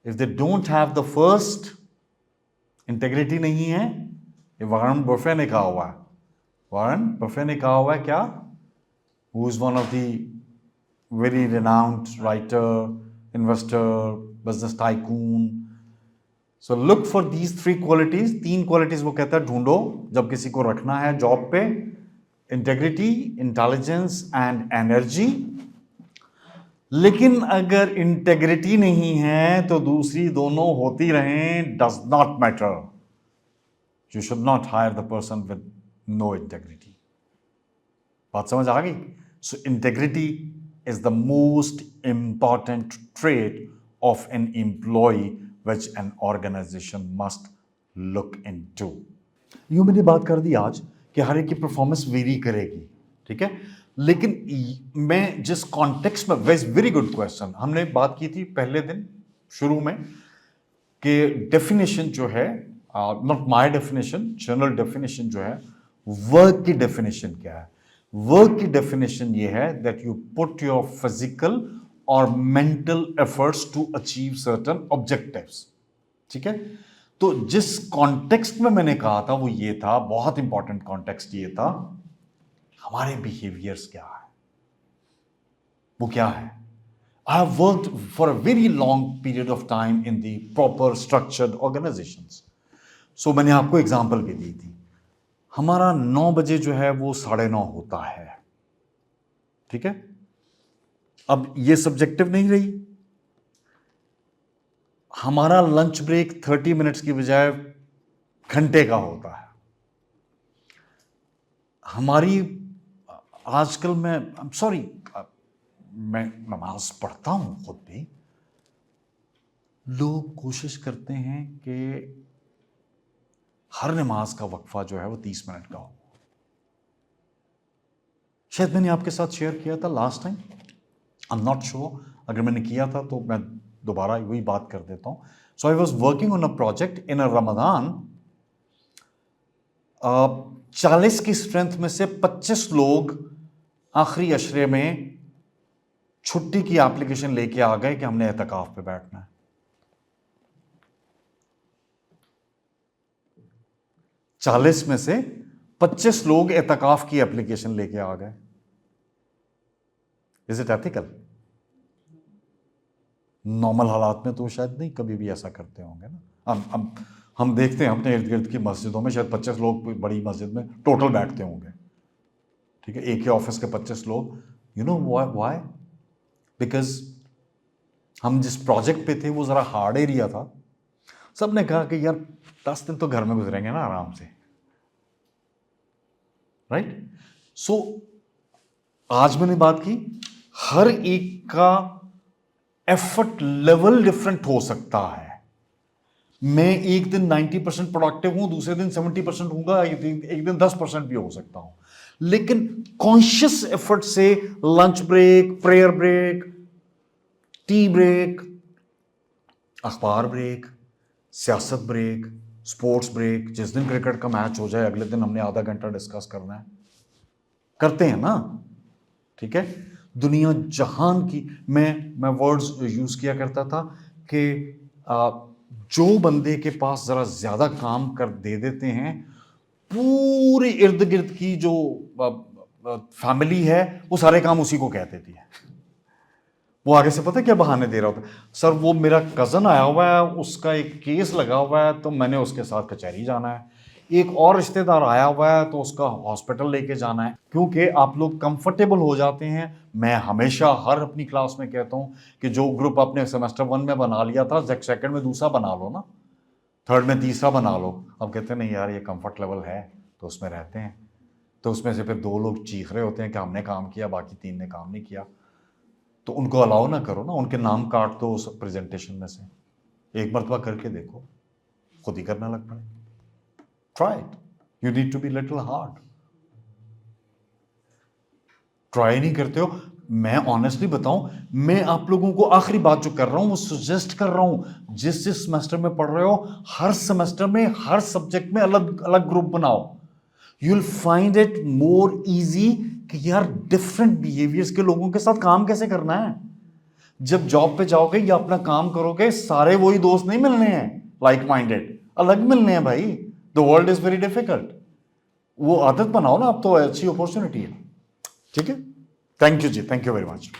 If they don't have the first, integrity नहीं है, ये वॉरेन बफे ने कहा हुआ है। वॉरेन बफे ने कहा हुआ है क्या? Who is one of the very renowned writer, investor, business tycoon. So look for these 3 qualities. 3 qualities वो कहता है ढूंढो जब किसी को रखना है जॉब पे: इंटेग्रिटी, इंटेलिजेंस एंड एनर्जी। लेकिन अगर इंटेग्रिटी नहीं है तो दूसरी दोनों होती रहें, does not matter. You should not hire the person with no integrity. बात समझ आ गई? So integrity is the most important trait of an employee which an organization must look into. यूं मैंने बात कर दी आज कि हर एक की परफॉर्मेंस वेरी करेगी, ठीक है? लेकिन मैं जिस कॉन्टेक्स्ट में, वेरी गुड क्वेश्चन, हमने बात की थी पहले दिन शुरू में कि डेफिनेशन जो है, not my definition, general definition जो है, वर्क की डेफिनेशन क्या है? वर्क की डेफिनेशन ये है that you put your physical और mental efforts to achieve certain objectives, ठीक है? तो जिस कॉन्टेक्स्ट में मैंने कहा था वो ये था, बहुत इंपॉर्टेंट कॉन्टेक्स्ट ये था, हमारे बिहेवियर्स क्या है, वो क्या है। I have worked for a very long period of time in the proper structured organizations. So मैंने आपको एग्जाम्पल भी दी थी, हमारा 9 बजे जो है वो 9:30 होता है, ठीक है। अब ये सब्जेक्टिव नहीं रही, हमारा लंच ब्रेक 30 मिनट्स की बजाय घंटे का होता है। हमारी आजकल मैं सॉरी मैं नमाज पढ़ता हूं खुद भी, लोग कोशिश करते हैं कि हर नमाज का वक्फा जो है वो 30 मिनट का हो। शायद मैंने आपके साथ शेयर किया था last time, I am not sure, अगर मैंने किया था तो मैं दोबारा वही बात कर देता हूं। So I was working on a project in a Ramadan, 40 की स्ट्रेंथ में से 25 लोग आखिरी अशरे में छुट्टी की एप्लीकेशन लेके आ गए कि हमने एतकाफ पे बैठना है। 40 में से 25 लोग एतकाफ की एप्लीकेशन लेके आ गए। Is it ethical? नॉर्मल हालात में तो शायद नहीं कभी भी ऐसा करते होंगे ना। हम देखते हैं अपने इर्द गिर्द की मस्जिदों में शायद 25 लोग बड़ी मस्जिद में टोटल बैठते होंगे, ठीक है, एक ही ऑफिस के 25 लोग। You know why? बिकॉज हम जिस प्रोजेक्ट पे थे वो ज़रा हार्ड एरिया था। सब ने कहा कि यार 10 दिन तो घर में गुजरेंगे ना आराम से, राइट। सो आज मैंने बात की, हर एक का एफर्ट लेवल डिफरेंट हो सकता है। मैं एक दिन 90% प्रोडक्टिव हूं, दूसरे दिन 70% हूंगा, एक दिन 10% भी हो सकता हूं, लेकिन कॉन्शियस एफर्ट से lunch break, prayer break, tea break, अखबार ब्रेक, सियासत ब्रेक, स्पोर्ट्स ब्रेक, जिस दिन क्रिकेट का मैच हो जाए अगले दिन हमने आधा घंटा डिस्कस करना है, करते हैं ना, ठीक है। दुनिया जहान की मैं वर्ड्स यूज किया करता था कि जो बंदे के पास जरा ज्यादा काम कर दे देते हैं, पूरे इर्द गिर्द की जो फैमिली है वो सारे काम उसी को कह देती है। वो आगे से पता क्या बहाने दे रहा होता, सर वो मेरा कजन आया हुआ है, उसका एक केस लगा हुआ है तो मैंने उसके साथ कचहरी जाना है, एक और रिश्तेदार आया हुआ है तो उसका हॉस्पिटल लेके जाना है। क्योंकि आप लोग कंफर्टेबल हो जाते हैं। मैं हमेशा हर अपनी क्लास में कहता हूं कि जो ग्रुप आपने सेमेस्टर 1 में बना लिया था, सेकंड में दूसरा बना लो ना, थर्ड में तीसरा बना लो। अब कहते नहीं यार ये कंफर्ट लेवल है तो उसमें रहते हैं, तो उसमें से फिर 2 लोग चीख रहे होते हैं कि हमने काम किया, बाकी 3 ने काम नहीं किया, तो उनको अलाउ ना करो ना, उनके नाम काट दो उस प्रेजेंटेशन में से। एक मरतबा करके देखो, खुद ही करना लग पड़े। Try it, you need to be little hard. Try नहीं करते हो। मैं ऑनेस्टली बताऊं, मैं आप लोगों को आखिरी बात जो कर रहा हूं वो सजेस्ट कर रहा हूं, जिस सेमेस्टर में पढ़ रहे हो हर सेमेस्टर में हर सब्जेक्ट में अलग अलग ग्रुप बनाओ। You will find it more easy कि यार डिफरेंट बिहेवियर्स के लोगों के साथ काम कैसे करना है। जब जॉब पे जाओगे या अपना काम करोगे, सारे वही दोस्त नहीं मिलने हैं लाइक माइंडेड, अलग मिलने हैं भाई। The world is very difficult. वो आदत बनाओ ना, अब तो अच्छी अपॉर्चुनिटी है, ठीक है। थैंक यू जी, थैंक यू वेरी मच।